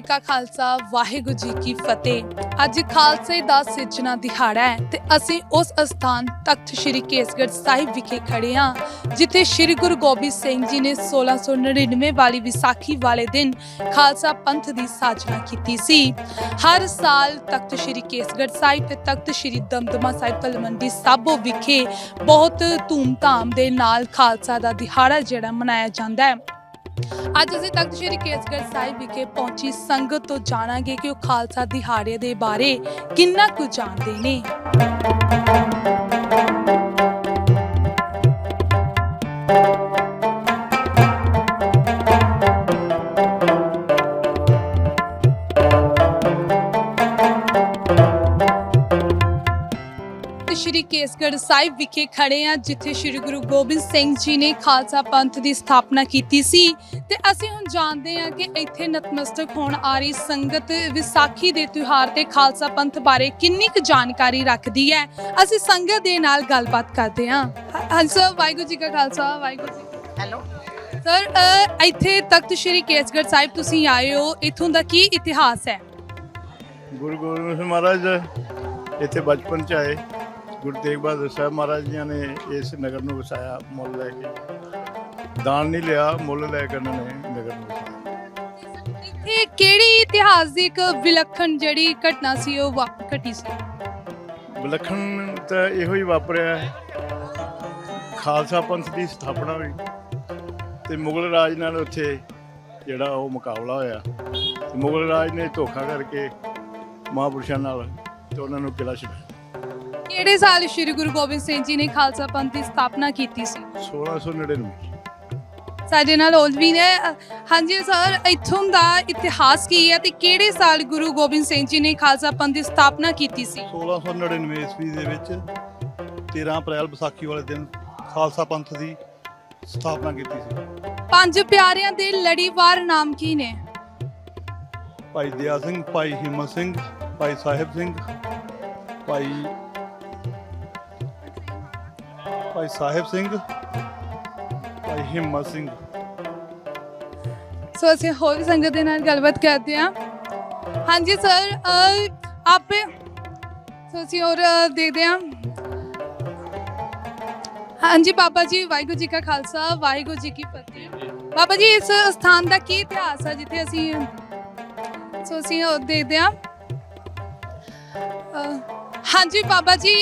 ਕਾ ਖਾਲਸਾ ਵਾਹਿਗੁਰੂ ਜੀ ਕੀ ਫਤਿਹ। ਅੱਜ ਖਾਲਸੇ ਦਾ ਸਿਰਜਣਾ ਦਿਹਾੜਾ ਹੈ ਤੇ ਅਸੀਂ ਉਸ ਅਸਥਾਨ ਤਖਤ ਸ੍ਰੀ ਕੇਸਗੜ੍ਹ ਸਾਹਿਬ ਵਿਖੇ ਖੜੇ ਹਾਂ ਜਿੱਥੇ ਸ੍ਰੀ ਗੁਰੂ ਗੋਬਿੰਦ ਸਿੰਘ ਜੀ ਨੇ 1699 ਵਾਲੀ ਵਿਸਾਖੀ ਵਾਲੇ ਦਿਨ ਖਾਲਸਾ ਪੰਥ ਦੀ ਸਾਜਨਾ ਕੀਤੀ ਸੀ। ਹਰ ਸਾਲ ਤਖਤ ਸ੍ਰੀ ਕੇਸਗੜ੍ਹ ਸਾਹਿਬ ਤੇ ਤਖਤ ਸ੍ਰੀ ਦਮਦਮਾ ਸਾਹਿਬ ਤਲਵੰਡੀ ਸਾਬੋ ਵਿਖੇ ਬਹੁਤ ਧੂਮ-ਧਾਮ ਦੇ ਨਾਲ ਖਾਲਸਾ ਦਾ ਦਿਹਾੜਾ ਜਿਹੜਾ ਮਨਾਇਆ ਜਾਂਦਾ ਹੈ। ਅੱਜ ਅਸੀਂ ਤਖਤ ਸ੍ਰੀ ਕੇਸਗੜ੍ਹ ਸਾਹਿਬ ਵਿਖੇ ਪਹੁੰਚੀ ਸੰਗਤ ਤੋਂ ਜਾਣਾਂਗੇ ਕਿ ਉਹ ਖਾਲਸਾ ਦਿਹਾੜੇ ਦੇ ਬਾਰੇ ਕਿੰਨਾ ਕੁ ਜਾਣਦੇ ਨੇ। ਸ਼੍ਰੀ ਕੇਸਗੜ੍ਹ ਸਾਹਿਬ ਵਿਖੇ ਖੜੇ ਆ ਜਿੱਥੇ ਸ਼੍ਰੀ ਗੁਰੂ ਗੋਬਿੰਦ ਸਿੰਘ ਜੀ ਨੇ ਖਾਲਸਾ ਪੰਥ ਦੀ ਸਥਾਪਨਾ ਕੀਤੀ ਸੀ ਤੇ ਅਸੀਂ ਹੁਣ ਜਾਣਦੇ ਹਾਂ ਕਿ ਇੱਥੇ ਨਤਮਸਤਕ ਹੋਣ ਆ ਰਹੀ ਸੰਗਤ ਵਿਸਾਖੀ ਦੇ ਤਿਉਹਾਰ ਤੇ ਖਾਲਸਾ ਪੰਥ ਬਾਰੇ ਕਿੰਨੀ ਕੁ ਜਾਣਕਾਰੀ ਰੱਖਦੀ ਹੈ। ਅਸੀਂ ਸੰਗਤ ਦੇ ਨਾਲ ਗੱਲਬਾਤ ਕਰਦੇ ਹਾਂ। ਹਾਂਜੀ ਸਰ, ਵਾਹਿਗੁਰੂ ਜੀ ਕਾ ਖਾਲਸਾ ਵਾਹਿਗੁਰੂ ਜੀ। ਹੈਲੋ ਸਰ, ਇੱਥੇ ਤਖਤ ਸ਼੍ਰੀ ਕੇਸਗੜ੍ਹ ਸਾਹਿਬ ਤੁਸੀਂ ਆਏ ਹੋ, ਇੱਥੋਂ ਦਾ ਕੀ ਇਤਿਹਾਸ ਹੈ? ਗੁਰੂ ਗੋਬਿੰਦ ਸਿੰਘ ਮਹਾਰਾਜ ਇੱਥੇ ਬਚਪਨ 'ਚ ਆਏ। ਗੁਰੂ ਤੇਗ ਬਹਾਦਰ ਸਾਹਿਬ ਮਹਾਰਾਜ ਜੀ ਨੇ ਇਸ ਨਗਰ ਨੂੰ ਵਸਾਇਆ, ਮੁੱਲ ਲੈ ਕੇ। ਦਾਨ ਨਹੀਂ ਲਿਆ, ਮੁੱਲ ਲੈ ਕੇ ਉਹਨਾਂ ਨੇ ਨਗਰ ਨੂੰ ਵਸਾਇਆ। ਇੱਥੇ ਕਿਹੜੀ ਇਤਿਹਾਸ ਦੀ ਇੱਕ ਵਿਲੱਖਣ ਜਿਹੜੀ ਘਟਨਾ ਸੀ ਉਹ ਘਟੀ ਸੀ? ਵਿਲੱਖਣ ਤਾਂ ਇਹੋ ਹੀ ਵਾਪਰਿਆ ਹੈ, ਖਾਲਸਾ ਪੰਥ ਦੀ ਸਥਾਪਨਾ ਹੋਈ ਤੇ ਮੁਗਲ ਰਾਜ ਨਾਲ ਉੱਥੇ ਜਿਹੜਾ ਉਹ ਮੁਕਾਬਲਾ ਹੋਇਆ। ਮੁਗਲ ਰਾਜ ਨੇ ਧੋਖਾ ਕਰਕੇ ਮਹਾਂਪੁਰਸ਼ਾਂ ਨਾਲ ਤੇ ਉਹਨਾਂ ਨੂੰ ਕਿਲਾ ਛਡਾਇਆ। ਕਿਹੜੇ ਸਾਲ ਸ਼੍ਰੀ ਗੁਰੂ ਗੋਬਿੰਦ ਸਿੰਘ ਜੀ ਨੇ ਖਾਲਸਾ ਪੰਥ ਦੀ ਸਥਾਪਨਾ ਕੀਤੀ ਸੀ? 1699। ਸਾਡੇ ਨਾਲ ਹੋਰ ਵੀ ਨੇ। ਹਾਂਜੀ ਸਰ, ਇੱਥੋਂ ਦਾ ਇਤਿਹਾਸ ਕੀ ਹੈ ਤੇ ਕਿਹੜੇ ਸਾਲ ਗੁਰੂ ਗੋਬਿੰਦ ਸਿੰਘ ਜੀ ਨੇ ਖਾਲਸਾ ਪੰਥ ਦੀ ਸਥਾਪਨਾ ਕੀਤੀ ਸੀ? 1699 ਈਸਵੀ ਦੇ ਵਿੱਚ 13 ਅਪ੍ਰੈਲ ਵਿਸਾਖੀ ਵਾਲੇ ਦਿਨ ਖਾਲਸਾ ਪੰਥ ਦੀ ਸਥਾਪਨਾ ਕੀਤੀ ਸੀ। ਪੰਜ ਪਿਆਰਿਆਂ ਦੇ ਲੜੀਵਾਰ ਨਾਮ ਕੀ ਨੇ? ਭਾਈ ਦਇਆ ਸਿੰਘ, ਭਾਈ ਹਿੰਮਤ ਸਿੰਘ, ਭਾਈ ਸਾਹਿਬ ਸਿੰਘ, ਭਾਈ ਸਾਹਿਬ ਸਿੰਘ, ਭਾਈ ਹਿੰਮਤ ਸਿੰਘ। ਸੋ ਅਸੀਂ ਹੋਰ ਸੰਗਤ ਦੇ ਨਾਲ ਗੱਲਬਾਤ ਕਰਦੇ ਹਾਂ। ਹਾਂਜੀ ਸਰ, ਆਪੇ ਸੋ ਅਸੀਂ ਹੋਰ ਦੇਖਦੇ ਹਾਂ। ਹਾਂਜੀ ਬਾਬਾ ਜੀ, ਵਾਹਿਗੁਰੂ ਜੀ ਕਾ ਖਾਲਸਾ ਵਾਹਿਗੁਰੂ ਜੀ ਕੀ ਫਤਿਹ। ਬਾਬਾ ਜੀ, ਇਸ ਸਥਾਨ ਦਾ ਕੀ ਇਤਿਹਾਸ ਹੈ ਜਿੱਥੇ ਅਸੀਂ ਹੋਰ ਦੇਖਦੇ ਹਾਂ। ਹਾਂਜੀ ਬਾਬਾ ਜੀ,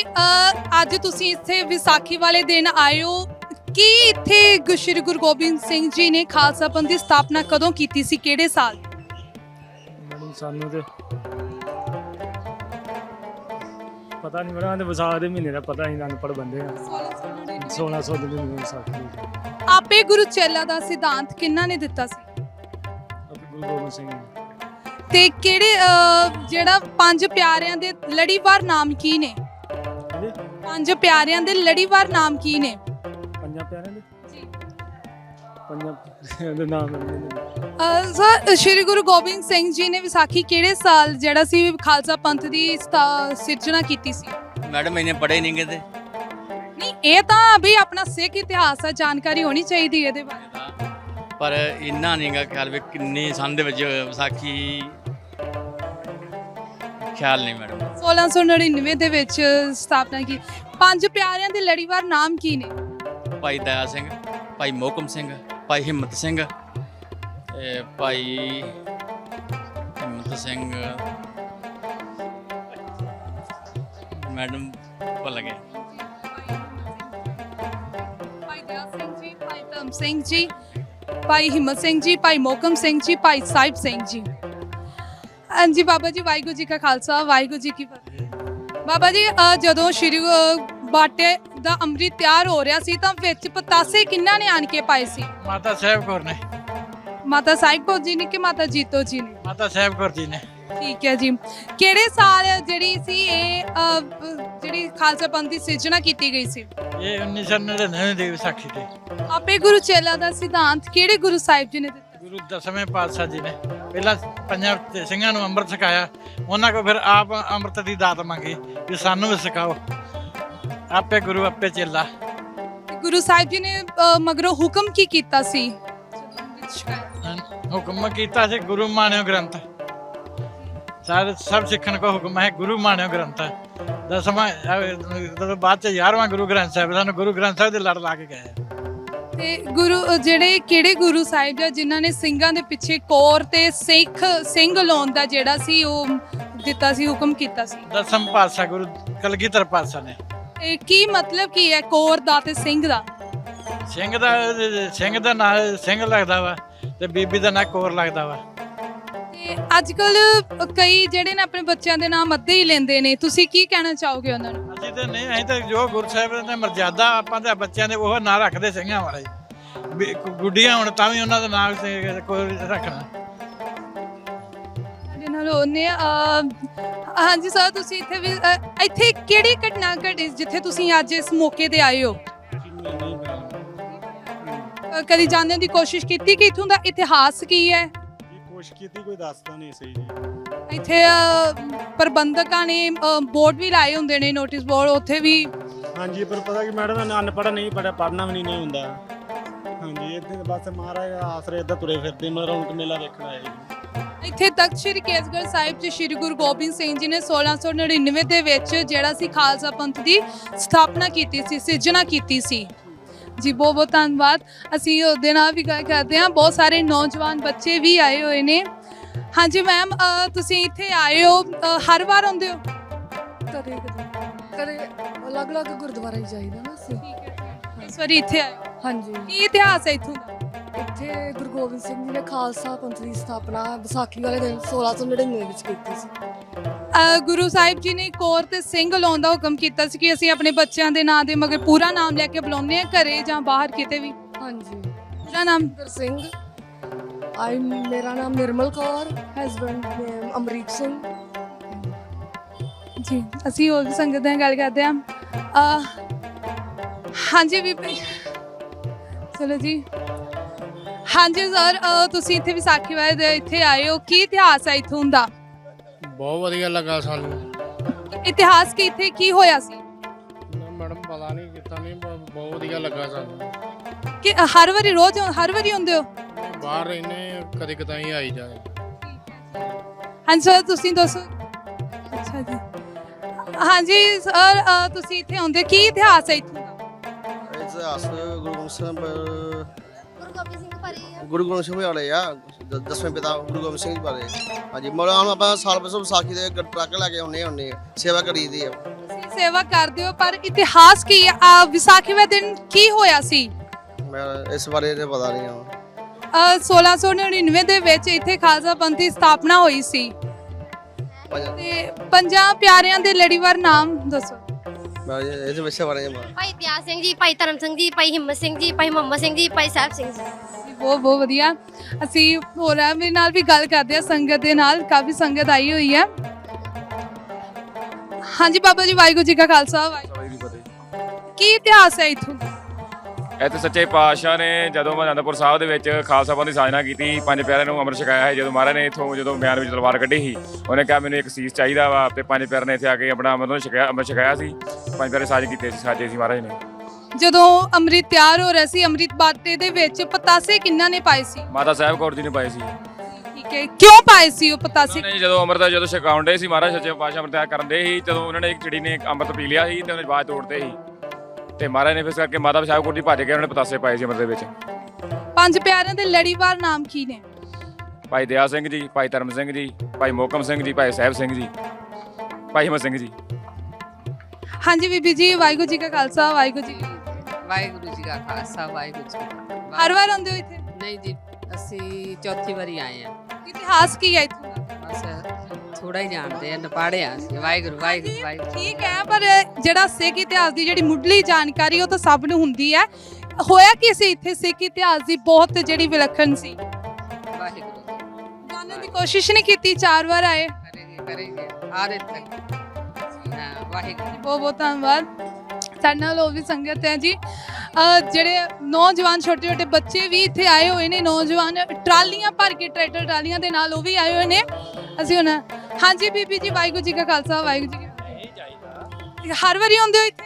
ਅੱਜ ਤੁਸੀਂ ਇੱਥੇ ਵਿਸਾਖੀ ਵਾਲੇ ਦਿਨ ਆਏ ਹੋ। ਕੀ ਇੱਥੇ ਸ਼੍ਰੀ ਗੁਰੂ ਗੋਬਿੰਦ ਸਿੰਘ ਜੀ ਨੇ ਖਾਲਸਾ ਪੰਥ ਦੀ ਸਥਾਪਨਾ ਕਦੋਂ ਕੀਤੀ ਸੀ, ਕਿਹੜੇ ਸਾਲ? ਸਾਨੂੰ ਤੇ ਪਤਾ ਨਹੀਂ, ਬੜਾ ਵਿਸਾਖ ਦੇ ਮਹੀਨੇ ਦਾ ਪਤਾ ਨਹੀਂ, ਅਨਪੜ੍ਹ ਬੰਦੇ ਆ। 1699 ਵਿਸਾਖੀ। ਆਪੇ ਗੁਰੂ ਚੇਲਾ ਦਾ ਸਿਧਾਂਤ ਕਿਹਨਾਂ ਨੇ ਦਿੱਤਾ ਸੀ? ਗੁਰੂ ਗੋਬਿੰਦ ਸਿੰਘ ਜੀ। ਤੇ ਕਿਹੜੇ ਜਿਹੜਾ ਪੰਜ ਪਿਆਰਿਆਂ ਦੇ ਲੜੀਵਾਰ ਨਾਮ ਕੀ ਨੇ? ਪੰਜ ਪਿਆਰਿਆਂ ਦੇ ਲੜੀਵਾਰ ਨਾਮ ਕੀ ਨੇ? ਪੰਜਾਂ ਪਿਆਰਿਆਂ ਦੇ ਪੰਜਾਂ ਪਿਆਰਿਆਂ ਦੇ ਨਾਮ। ਸਰ, ਸ਼੍ਰੀ ਗੁਰੂ ਗੋਬਿੰਦ ਸਿੰਘ ਜੀ ਨੇ ਵਿਸਾਖੀ ਕਿਹੜੇ ਸਾਲ ਜਿਹੜਾ ਸੀ ਖਾਲਸਾ ਪੰਥ ਦੀ ਸਿਰਜਣਾ ਕੀਤੀ ਸੀ? ਮੈਡਮ ਇਹਨੇ ਪੜ੍ਹੇ ਨਹੀਂ ਕਿਤੇ। ਨਹੀਂ, ਇਹ ਤਾਂ ਵੀ ਆਪਣਾ ਸਿੱਖ ਇਤਿਹਾਸ ਆ, ਜਾਣਕਾਰੀ ਹੋਣੀ ਚਾਹੀਦੀ ਇਹਦੇ ਬਾਰੇ। ਪਰ ਇੰਨਾ ਨਹੀਂਗਾ ਖਿਆਲ ਵੀ ਕਿੰਨੇ ਸੰਨ ਦੇ ਵਿੱਚ ਵਿਸਾਖੀ, ਖਿਆਲ ਨਹੀਂ ਮੈਡਮ। 1699 ਦੇ ਵਿੱਚ ਸਥਾਪਨਾ ਕੀ। ਪੰਜ ਪਿਆਰਿਆਂ ਦੇ ਲੜੀਵਾਰ ਨਾਮ ਕੀ ਨੇ? ਭਾਈ ਦਇਆ ਸਿੰਘ, ਭਾਈ ਮੋਹਕਮ ਸਿੰਘ, ਭਾਈ ਹਿੰਮਤ ਸਿੰਘ, ਭਾਈ ਹਿੰਮਤ ਸਿੰਘ ਮੈਡਮ ਭੁੱਲ ਗਏ। ਭਾਈ ਦਇਆ ਸਿੰਘ ਜੀ, ਭਾਈ ਧਰਮ ਸਿੰਘ ਜੀ, ਭਾਈ ਹਿੰਮਤ ਸਿੰਘ ਜੀ, ਭਾਈ ਮੋਹਕਮ ਸਿੰਘ ਜੀ, ਭਾਈ ਸਾਹਿਬ ਸਿੰਘ ਜੀ। ਹਾਂਜੀ ਬਾਬਾ ਜੀ, ਵਾਹਿਗੁਰੂ ਜੀ ਕਾ ਖਾਲਸਾ ਵਾਹਿਗੁਰੂ ਜੀ ਕੀ ਫਤਿਹ। ਬਾਬਾ ਜੀ, ਜਦੋਂ ਸ਼੍ਰੀ ਬਾਟੇ ਦਾ ਅੰਮ੍ਰਿਤ ਤਿਆਰ ਹੋ ਰਿਹਾ ਸੀ ਤਾਂ ਵਿੱਚ ਪਤਾਸੇ ਕਿਹਨਾਂ ਨੇ ਆਣ ਕੇ ਪਾਏ ਸੀ? ਮਾਤਾ ਸਾਹਿਬ ਕੌਰ ਨੇ। ਮਾਤਾ ਸਾਹਿਬ ਕੌਰ ਜੀ ਨੇ ਕਿ ਮਾਤਾ ਜੀਤੋ ਜੀ ਨੇ? ਮਾਤਾ ਸਾਹਿਬ ਕੌਰ ਜੀ ਨੇ। ਠੀਕ ਹੈ ਜੀ। ਕਿਹੜੇ ਸਾਲ ਜਿਹੜੀ ਸੀ ਇਹ ਜਿਹੜੀ ਖਾਲਸਾ ਪੰਥ ਦੀ ਸਿਰਜਣਾ ਕੀਤੀ ਗਈ ਸੀ? ਇਹ 1999 ਦੀ ਵਿਸਾਖੀ ਤੇ। ਆਪੇ ਗੁਰੂ ਚੇਲਾ ਦਾ ਸਿਧਾਂਤ ਕਿਹੜੇ ਗੁਰੂ ਸਾਹਿਬ ਜੀ ਨੇ ਦਿੱਤਾ? ਗੁਰੂ ਦਸਵੇਂ ਪਾਤਸ਼ਾਹ ਜੀ ਨੇ ਪਹਿਲਾਂ ਪੰਜਾਂ ਸਿੰਘਾਂ ਨੂੰ ਅੰਮ੍ਰਿਤ ਛਕਾਇਆ, ਉਹਨਾਂ ਕੋਲ ਫਿਰ ਆਪ ਅੰਮ੍ਰਿਤ ਦੀ ਦਾਤ ਮੰਗੀ ਵੀ ਸਾਨੂੰ ਵੀ ਸਿਖਾਓ। ਆਪੇ ਗੁਰੂ ਆਪੇ ਚੇਲਾ। ਗੁਰੂ ਸਾਹਿਬ ਜੀ ਨੇ ਮਗਰੋਂ ਹੁਕਮ ਕੀ ਕੀਤਾ ਸੀ? ਹੁਕਮ ਕੀਤਾ ਸੀ ਗੁਰੂ ਮਾਨਿਓ ਗ੍ਰੰਥ। ਸਾਰੇ ਸਭ ਸਿੱਖਣ ਕੋ ਹੁਕਮ ਹੈ ਗੁਰੂ ਮਾਨਿਓ ਗ੍ਰੰਥ ਹੈ। ਦਸਵਾਂ ਜਦੋਂ ਬਾਅਦ ਚ 11ਵਾਂ ਗੁਰੂ ਗ੍ਰੰਥ ਸਾਹਿਬ ਸਾਨੂੰ ਗੁਰੂ ਗ੍ਰੰਥ ਸਾਹਿਬ ਦੇ ਲੜ ਲਾ ਕੇ ਗਏ। ਤੇ ਗੁਰੂ ਜਿਹੜੇ ਕਿਹੜੇ ਗੁਰੂ ਸਾਹਿਬ ਜਾਂ ਜਿਨ੍ਹਾਂ ਨੇ ਸਿੰਘਾਂ ਦੇ ਪਿੱਛੇ ਕੌਰ ਤੇ ਸਿੰਘ ਲਾਉਣ ਦਾ ਜਿਹੜਾ ਸੀ ਉਹ ਦਿੱਤਾ ਸੀ, ਹੁਕਮ ਕੀਤਾ ਸੀ? ਦਸਮ ਪਾਤਸ਼ਾਹ ਗੁਰੂ ਕਲਗੀਧਰ ਪਾਤਸ਼ਾਹ ਨੇ। ਇਹ ਕੀ ਮਤਲਬ ਕੀ ਹੈ ਕੌਰ ਦਾ ਤੇ ਸਿੰਘ ਦਾ? ਸਿੰਘ ਦਾ ਨਾਂ ਸਿੰਘ ਲੱਗਦਾ ਵਾ ਤੇ ਬੀਬੀ ਦਾ ਨਾਂ ਕੌਰ ਲੱਗਦਾ ਵਾ। ਤੇ ਅੱਜ ਕੱਲ ਕਈ ਜਿਹੜੇ ਨੇ ਆਪਣੇ ਬੱਚਿਆਂ ਦੇ ਨਾਮ ਅੱਧੇ ਹੀ ਲੈਂਦੇ ਨੇ, ਤੁਸੀਂ ਕੀ ਕਹਿਣਾ ਚਾਹੋਗੇ ਉਹਨਾਂ ਨੂੰ? ਅਸੀਂ ਤਾਂ ਨਹੀਂ, ਅਸੀਂ ਤਾਂ ਜੋ ਗੁਰੂ ਸਾਹਿਬ ਨੇ ਮਰਜ਼ਾਦਾ ਆਪਾਂ ਦੇ ਬੱਚਿਆਂ ਦੇ ਉਹ ਨਾਂ ਰੱਖਦੇ ਸਿੰਘਾਂ ਵਾਲੇ। ਗੁੱਡੀਆਂ ਹੁਣ ਤਾਂ ਵੀ ਉਹਨਾਂ ਦਾ ਨਾਮ ਕੋਈ ਰੱਖਣਾ। ਸਾਡੇ ਨਾਲ ਉਹਨੇ ਹਾਂਜੀ ਸਰ, ਤੁਸੀਂ ਇੱਥੇ ਵੀ ਇੱਥੇ ਕਿਹੜੀ ਘਟਨਾ ਘਟੀ ਜਿੱਥੇ ਤੁਸੀਂ ਅੱਜ ਇਸ ਮੌਕੇ ਤੇ ਆਏ ਹੋ? ਕਦੀ ਜਾਣਨ ਦੀ ਕੋਸ਼ਿਸ਼ ਕੀਤੀ ਕਿ ਇਥੋਂ ਦਾ ਇਤਿਹਾਸ ਕੀ ਹੈ? ਕੋਸ਼ਿਸ਼ ਕੀਤੀ, ਕੋਈ ਦੱਸਦਾ ਨਹੀਂ ਸਹੀ ਜੀ। ਇੱਥੇ ਪ੍ਰਬੰਧਕਾਂ ਨੇ ਬੋਰਡ ਵੀ ਲਾਏ ਹੁੰਦੇ ਨੇ, ਨੋਟਿਸ ਬੋਰਡ, ਉੱਥੇ ਵੀ। ਹਾਂਜੀ, ਪਰ ਪਤਾ ਕਿ ਮੈਡਮ ਅਨਪੜ੍ਹ ਨਹੀਂ ਪੜ੍ਹਨਾ ਵੀ ਨਹੀਂ ਹੁੰਦਾ। ਹਾਂਜੀ, ਇੱਥੇ ਬਸ ਮਹਾਰਾਜ ਆਸਰੇ ਇੱਦਾਂ ਤੁਰੇ ਫਿਰਦੇ, ਮਤਲਬ ਰੌਣਕ ਮੇਲਾ ਵੇਖਣ ਆਏ ਜੀ। ਇੱਥੇ ਤਖਤ ਸ੍ਰੀ ਕੇਸਗੜ੍ਹ ਸਾਹਿਬ 'ਚ ਸ੍ਰੀ ਗੁਰੂ ਗੋਬਿੰਦ ਸਿੰਘ ਜੀ ਨੇ 1699 ਦੇ ਵਿੱਚ ਜਿਹੜਾ ਸੀ ਖਾਲਸਾ ਪੰਥ ਦੀ ਸਥਾਪਨਾ ਕੀਤੀ ਸੀ, ਸਿਰਜਣਾ ਕੀਤੀ ਸੀ ਜੀ। ਬਹੁਤ ਬਹੁਤ ਧੰਨਵਾਦ। ਅਸੀਂ ਉਹਦੇ ਨਾਲ ਵੀ ਗੱਲ ਕਰਦੇ ਹਾਂ। ਬਹੁਤ ਸਾਰੇ ਨੌਜਵਾਨ ਬੱਚੇ ਵੀ ਆਏ ਹੋਏ ਨੇ। ਹਾਂਜੀ ਮੈਮ, ਤੁਸੀਂ ਇੱਥੇ ਆਏ ਹੋ, ਹਰ ਵਾਰ ਆਉਂਦੇ ਹੋ? ਕਦੇ ਕਦੇ ਅਲੱਗ-ਅਲੱਗ ਗੁਰਦੁਆਰੇ ਜਾਈਦਾ ਨਾ ਅਸੀਂ। ਇਸ ਵਾਰੀ ਇੱਥੇ ਆਏ ਹੋ? ਹਾਂਜੀ, ਕੀ ਇਤਿਹਾਸ ਹੈ ਇੱਥੋਂ ਦਾ? ਇੱਥੇ ਗੁਰੂ ਗੋਬਿੰਦ ਸਿੰਘ ਜੀ ਨੇ ਖਾਲਸਾ ਪੰਥ ਦੀ ਸਥਾਪਨਾ ਵਿਸਾਖੀ ਵਾਲੇ ਦਿਨ 1699 ਵਿੱਚ ਕੀਤੀ ਸੀ। ਗੁਰੂ ਸਾਹਿਬ ਜੀ ਨੇ ਕੌਰ ਤੇ ਸਿੰਘ ਲਾਉਣ ਦਾ ਹੁਕਮ ਕੀਤਾ ਸੀ ਕਿ ਅਸੀਂ ਆਪਣੇ ਬੱਚਿਆਂ ਦੇ ਨਾਂ ਦੇ ਮਗਰ ਪੂਰਾ ਨਾਮ ਲੈ ਕੇ ਬੁਲਾਉਂਦੇ ਹਾਂ, ਘਰੇ ਜਾਂ ਬਾਹਰ ਕਿਤੇ ਵੀ। ਹਾਂਜੀ, ਪੂਰਾ ਨਾਮ? ਸਿੰਘ। ਮੇਰਾ ਨਾਮ ਨਿਰਮਲ ਕੌਰ, ਹਸਬੈਂਡ ਨੇਮ ਅਮਰੀਕ ਸਿੰਘ ਜੀ। ਅਸੀਂ ਹੋਰ ਵੀ ਸੰਗਤ ਨਾਲ ਗੱਲ ਕਰਦੇ ਹਾਂ। ਹਾਂਜੀ ਵੀ ਚਲੋ ਜੀ। ਹਾਂਜੀ ਸਰ, ਤੁਸੀਂ ਇੱਥੇ ਵਿਸਾਖੀ ਵਾਲੇ ਦੇ ਇੱਥੇ ਆਏ ਹੋ, ਕੀ ਇਤਿਹਾਸ ਹੈ ਇੱਥੋਂ ਦਾ? ਬਹੁਤ ਵਧੀਆ ਲੱਗਾ ਸਾਨੂੰ। ਇਤਿਹਾਸ ਕਿ ਇੱਥੇ ਕੀ ਹੋਇਆ ਸੀ? ਮੈਡਮ ਪਤਾ ਨਹੀਂ ਕਿਤਾ ਨਹੀਂ, ਬਹੁਤ ਵਧੀਆ ਲੱਗਾ ਸਾਨੂੰ। ਕਿ ਹਰ ਵਾਰੀ ਰੋਜ਼ ਹਰ ਵਾਰੀ ਹੁੰਦੇ ਹੋ? ਬਾਹਰ ਰਹਿੰਦੇ ਕਦੇ ਕਦਾਈ ਆਈ ਜਾਏ। ਹਾਂਜੀ ਸਰ, ਤੁਸੀਂ ਦੱਸੋ। ਅੱਛਾ ਜੀ। ਹਾਂਜੀ ਸਰ, ਤੁਸੀਂ ਇੱਥੇ ਆਉਂਦੇ, ਕੀ ਇਤਿਹਾਸ ਹੈ ਇੱਥੋਂ ਦਾ? ਇਤਿਹਾਸ ਗੁਰੂ ਗੋਬਿੰਦ ਸਿੰਘ ਵਾਲੇ ਆ, ਦਸਵੇਂ ਪਿਤਾ ਗੁਰੂ ਗੋਬਿੰਦ ਸਿੰਘ ਜੀ ਬਾਰੇ। ਹਾਂਜੀ, ਮਤਲਬ ਆਪਾਂ ਸਾਲ ਪਿਛੋਂ ਵਿਸਾਖੀ ਦੇ ਟਰੱਕ ਲੈ ਕੇ ਆਉਂਦੇ ਸੇਵਾ ਕਰੀਦੀ ਆ। ਤੁਸੀਂ ਸੇਵਾ ਕਰਦੇ ਹੋ, ਪਰ ਇਤਿਹਾਸ ਕੀ ਹੈ? ਵਿਸਾਖੀ ਵਾਲੇ ਦਿਨ ਕੀ ਹੋਇਆ ਸੀ? ਮੈਂ ਇਸ ਬਾਰੇ ਤੇ ਪਤਾ ਨਹੀਂ ਆ। 1699 ਦੇ ਵਿੱਚ ਇੱਥੇ ਖਾਲਸਾ ਪੰਥ ਦੀ ਸਥਾਪਨਾ ਹੋਈ ਸੀ। ਤੇ ਪੰਜਾਂ ਪਿਆਰਿਆਂ ਦੇ ਲੜੀਵਾਰ ਨਾਮ ਦੱਸੋ। ਮੈਂ ਇਸ ਵਿਸ਼ੇ ਬਾਰੇ ਭਾਈ ਦਿਆਲ ਸਿੰਘ ਜੀ, ਭਾਈ ਧਰਮ ਸਿੰਘ ਜੀ, ਭਾਈ ਹਿੰਮਤ ਸਿੰਘ ਜੀ, ਭਾਈ ਮੁਹੰਮਦ ਸਿੰਘ ਜੀ, ਭਾਈ ਸਾਹਿਬ ਸਿੰਘ ਜੀ। ਬਹੁਤ ਬਹੁਤ ਵਧੀਆ। ਅਸੀਂ ਹੋਰਾਂ ਦੇ ਨਾਲ ਵੀ ਗੱਲ ਕਰਦੇ ਹਾਂ, ਸੰਗਤ ਦੇ ਨਾਲ। ਕਾਫੀ ਸੰਗਤ ਆਈ ਹੋਈ ਹੈ। ਹਾਂਜੀ ਬਾਬਾ ਜੀ, ਵਾਹਿਗੁਰੂ ਜੀ ਕਾ ਖਾਲਸਾ, ਵਾਹਿਗੁਰੂ ਜੀ ਕੀ ਫਤਿਹ। ਕੀ ਇਤਿਹਾਸ ਹੈ ਇੱਥੋਂ ਦਾ? ਇੱਥੇ ਸੱਚੇ ਪਾਤਸ਼ਾਹ ਨੇ ਜਦੋਂ ਅਨੰਦਪੁਰ ਸਾਹਿਬ ਦੇ ਵਿੱਚ ਖਾਲਸਾ ਪੰਥ ਦੀ ਸਾਜਨਾ ਕੀਤੀ, ਪੰਜ ਪਿਆਰਿਆਂ ਨੂੰ ਅੰਮ੍ਰਿਤ ਛਕਾਇਆ ਸੀ। ਜਦੋਂ ਮਹਾਰਾਜ ਨੇ ਇੱਥੋਂ ਜਦੋਂ ਬਿਆਨ ਵਿੱਚ ਤਲਵਾਰ ਕੱਢੀ ਸੀ, ਉਹਨੇ ਕਿਹਾ ਮੈਨੂੰ ਇੱਕ ਸੀਸ ਚਾਹੀਦਾ ਵਾ, ਤੇ ਪੰਜ ਪਿਆਰਿਆਂ ਨੇ ਇੱਥੇ ਆ ਕੇ ਆਪਣਾ ਅੰਮ੍ਰਿਤ ਛਕਾਇਆ ਸੀ। ਪੰਜ ਪਿਆਰੇ ਸਾਜੇ ਸੀ ਮਹਾਰਾਜ ਨੇ। ਜਦੋਂ ਅੰਮ੍ਰਿਤ ਤਿਆਰ ਹੋ ਰਿਹਾ ਸੀ, ਅੰਮ੍ਰਿਤ ਬਾਟੇ ਦੇ ਵਿੱਚ ਪਤਾਸੇ ਕਿੰਨਾਂ ਨੇ ਪਾਏ ਸੀ? ਮਾਤਾ ਸਾਹਿਬ ਕੌਰ ਜੀ ਨੇ ਪਾਏ ਸੀ। ਠੀਕ ਹੈ, ਕਿਉਂ ਪਾਏ ਸੀ ਉਹ ਪਤਾਸੇ? ਜਦੋਂ ਅੰਮ੍ਰਿਤ ਛਕਾਉਂਦੇ ਸੀ ਮਹਾਰਾਜ ਸੱਚੇ ਪਾਤਸ਼ਾਹ ਅੰਮ੍ਰਿਤ ਤਿਆਰ ਕਰਨ ਦੇ ਸੀ, ਜਦੋਂ ਉਹਨਾਂ ਨੇ ਇੱਕ ਚਿੜੀ ਨੇ ਅੰਮ੍ਰਿਤ ਪੀ ਲਿਆ ਸੀ ਤੇ ਉਹਨੇ ਬਾਜ ਤੋੜਦੇ ਸੀ, ਤੇ ਮਹਾਰਾਜ ਨੇ ਫਿਰ ਕਰਕੇ ਮਾਤਾ ਸਾਹਿਬ ਕੌਰ ਜੀ ਭੱਜ ਕੇ ਉਹਨਾਂ ਨੇ ਪਤਾਸੇ ਪਾਏ ਸੀ ਅੰਮ੍ਰਿਤ ਦੇ ਵਿੱਚ। ਪੰਜ ਪਿਆਰਿਆਂ ਦੇ ਲੜੀਵਾਰ ਨਾਮ ਕੀ ਨੇ? ਭਾਈ ਦਿਆਲ ਸਿੰਘ ਜੀ, ਭਾਈ ਧਰਮ ਸਿੰਘ ਜੀ, ਭਾਈ ਮੋਹਕਮ ਸਿੰਘ ਜੀ, ਭਾਈ ਸਾਹਿਬ ਸਿੰਘ ਜੀ, ਭਾਈ ਹਿੰਮਤ ਸਿੰਘ ਜੀ। ਹਾਂਜੀ ਬੀਬੀ ਜੀ, ਵਾਹਿਗੁਰੂ ਜੀ ਕਾ ਖਾਲਸਾ, ਵਾਹਿਗੁਰੂ ਜੀ ਕੀ ਵਾਹਿਗੁਰੂ ਜੀ ਕਾ ਖਾਲਸਾ, ਵਾਹਿਗੁਰੂ ਜੀ ਕੀ ਫਤਿਹ। ਹਰ ਵਾਰ ਆਉਂਦੇ ਹੋ ਇੱਥੇ? ਨਹੀਂ ਜੀ, ਅਸੀਂ ਚੌਥੀ ਵਾਰੀ ਆਏ ਆ। ਇਤਿਹਾਸ ਕੀ ਹੈ ਇੱਥੋਂ ਦਾ? ਬਸ ਥੋੜਾ ਹੀ ਜਾਣਦੇ ਆ, ਨਪਾੜਿਆ ਅਸੀਂ। ਵਾਹਿਗੁਰੂ ਵਾਹਿਗੁਰੂ ਵਾਹਿਗੁਰੂ। ਠੀਕ ਹੈ, ਪਰ ਜਿਹੜਾ ਸਿੱਖ ਇਤਿਹਾਸ ਦੀ ਜਿਹੜੀ ਮੁੱਢਲੀ ਜਾਣਕਾਰੀ ਉਹ ਤਾਂ ਸਭ ਨੂੰ ਹੁੰਦੀ ਹੈ। ਹੋਇਆ ਕਿ ਸੀ ਇੱਥੇ ਸਿੱਖ ਇਤਿਹਾਸ ਦੀ ਬਹੁਤ ਜਿਹੜੀ ਵਿਲੱਖਣ ਸੀ? ਵਾਹਿਗੁਰੂ ਜਾਣਨ ਦੀ ਕੋਸ਼ਿਸ਼ ਨਹੀਂ ਕੀਤੀ? 4 ਵਾਰ ਆਏ। ਕरेंगे आधे तक। ਵਾਹਿਗੁਰੂ ਜੀ, ਬਹੁਤ ਬਹੁਤ ਧੰਨਵਾਦ। ਸਾਡੇ ਨਾਲ ਉਹ ਵੀ ਸੰਗਤ ਹੈ ਜੀ, ਜਿਹੜੇ ਨੌਜਵਾਨ ਛੋਟੇ ਛੋਟੇ ਬੱਚੇ ਵੀ ਇੱਥੇ ਆਏ ਹੋਏ ਨੇ। ਨੌਜਵਾਨ ਟਰਾਲੀਆਂ ਭਰ ਕੇ, ਟਰੈਕਟਰ ਟਰਾਲੀਆਂ ਦੇ ਨਾਲ ਉਹ ਵੀ ਆਏ ਹੋਏ ਨੇ। ਅਸੀਂ ਹੁਣ ਹਾਂਜੀ ਬੀਬੀ ਜੀ, ਵਾਹਿਗੁਰੂ ਜੀ ਕਾ ਖਾਲਸਾ, ਵਾਹਿਗੁਰੂ ਜੀ ਕੀ ਫਤਿਹ। ਹਰ ਵਾਰੀ ਆਉਂਦੇ ਹੋ ਇੱਥੇ?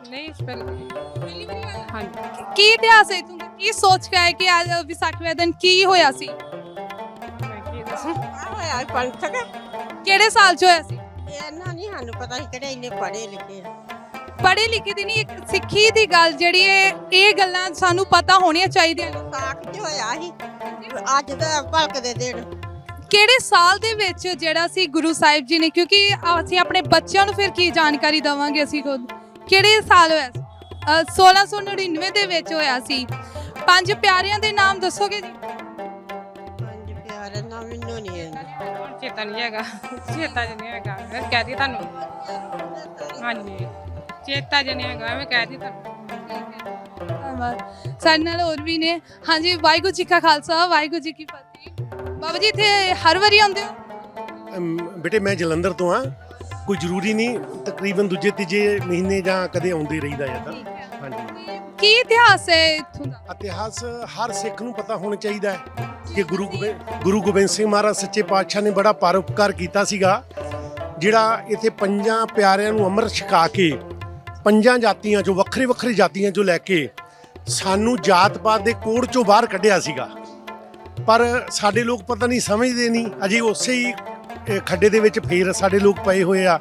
ਨਹੀਂ, ਪਹਿਲੀ ਵਾਰੀ ਆਏ। ਹਾਂਜੀ। ਕੀ ਇਤਿਹਾਸ ਹੈ ਇੱਥੋਂ ਦਾ? ਕੀ ਸੋਚ ਕੇ ਆਏ ਕਿ ਅੱਜ ਵਿਸਾਖੀ ਵਾਲੇ ਦਿਨ ਕੀ ਹੋਇਆ ਸੀ? ਮੈਂ ਕੀ ਦੱਸਾਂ? ਹੋਇਆ ਪੰਥਕ ਕਿਹੜੇ ਸਾਲ 'ਚ ਹੋਇਆ ਸੀ? ਇਹਨਾਂ ਨਹੀਂ ਸਾਨੂੰ ਪਤਾ ਸੀ ਕਿਹੜੇ ਇੰਨੇ ਪੜ੍ਹੇ ਲਿਖੇ ਆ। ਪੜ੍ਹੇ ਲਿਖੇ ਦੀ ਨਹੀਂ, ਇੱਕ ਸਿੱਖੀ ਦੀ ਗੱਲ ਜਿਹੜੀ ਇਹ ਗੱਲਾਂ ਸਾਨੂੰ ਪਤਾ ਹੋਣੀਆਂ ਚਾਹੀਦੀਆਂ ਨੇ। ਸਾਖ 'ਚ ਹੋਇਆ ਸੀ, ਅੱਜ ਦਾ ਭਲਕ ਦੇ ਦੇਣ। ਕਿਹੜੇ ਸਾਲ ਦੇ ਵਿੱਚ ਜਿਹੜਾ ਸੀ ਗੁਰੂ ਸਾਹਿਬ ਜੀ ਨੇ, ਕਿਉਂਕਿ ਅਸੀਂ ਆਪਣੇ ਬੱਚਿਆਂ ਨੂੰ ਫਿਰ ਕੀ ਜਾਣਕਾਰੀ ਦੇਵਾਂਗੇ ਅਸੀਂ ਖੁਦ, ਕਿਹੜੇ ਸਾਲ ਹੋਇਆ ਸੀ? 1699 ਦੇ ਵਿੱਚ ਹੋਇਆ ਸੀ। ਪੰਜ ਪਿਆਰਿਆਂ ਦੇ ਨਾਮ ਦੱਸੋਗੇ ਜੀ? ਪੰਜ ਪਿਆਰੇ ਨਾ ਮੈਨੂੰ ਨਹੀਂ ਆਉਂਦਾ। ਚੇਤਾ ਨਹੀਂ ਹੈਗਾ, ਚੇਤਾ ਜ ਨਹੀਂ ਹੈਗਾ, ਮੈਂ ਕਹਿ ਦੀ ਤੁਹਾਨੂੰ। ਹਾਂਜੀ, ਚੇਤਾ ਜ ਨਹੀਂ ਹੈਗਾ, ਮੈਂ ਕਹਿ ਦੀ ਤੁਹਾਨੂੰ। ਧੰਨਵਾਦ। ਸਾਡੇ ਨਾਲ ਹੋਰ ਵੀ ਨੇ। ਹਾਂਜੀ, ਵਾਹਿਗੁਰੂ ਜੀ ਕਾ ਖਾਲਸਾ, ਵਾਹਿਗੁਰੂ ਜੀ ਕੀ ਫਤਿਹ। ਬਾਬਾ ਜੀ ਇੱਥੇ ਹਰ ਵਾਰੀ ਆਉਂਦੇ ਹੋ? ਬੇਟੇ ਮੈਂ ਜਲੰਧਰ ਤੋਂ ਆ, ਕੋਈ ਜ਼ਰੂਰੀ ਨਹੀਂ, ਤਕਰੀਬਨ ਦੂਜੇ ਤੀਜੇ ਮਹੀਨੇ ਜਾਂ ਕਦੇ ਆਉਂਦੇ ਰਹੀਦਾ ਆ ਤਾਂ। ਹਾਂਜੀ, ਕੀ ਇਤਿਹਾਸ ਹੈ ਇੱਥੋਂ ਦਾ? ਇਤਿਹਾਸ ਹਰ ਸਿੱਖ ਨੂੰ ਪਤਾ ਹੋਣਾ ਚਾਹੀਦਾ ਹੈ ਕਿ ਗੁਰੂ ਗੋਬਿੰਦ ਸਿੰਘ ਮਹਾਰਾਜ ਸੱਚੇ ਪਾਤਸ਼ਾਹ ਨੇ ਬੜਾ ਪਰਉਪਕਾਰ ਕੀਤਾ ਸੀਗਾ, ਜਿਹੜਾ ਇੱਥੇ ਪੰਜਾਂ ਪਿਆਰਿਆਂ ਨੂੰ ਅੰਮ੍ਰਿਤ ਛਕਾ ਕੇ ਪੰਜਾਂ ਜਾਤੀਆਂ ਚੋਂ ਵੱਖਰੇ ਜਾਤੀਆਂ ਚੋਂ ਲੈ ਕੇ ਸਾਨੂੰ ਜਾਤ ਪਾਤ ਦੇ ਕੋੜ ਚੋਂ ਬਾਹਰ ਕੱਢਿਆ ਸੀਗਾ। ਪਰ ਸਾਡੇ ਲੋਕ ਪਤਾ ਨਹੀਂ ਸਮਝਦੇ ਨਹੀਂ, ਅਜੇ ਉਸੇ ਹੀ ਖੱਡੇ ਦੇ ਵਿੱਚ ਫੇਰ ਸਾਡੇ ਲੋਕ ਪਏ ਹੋਏ ਆ।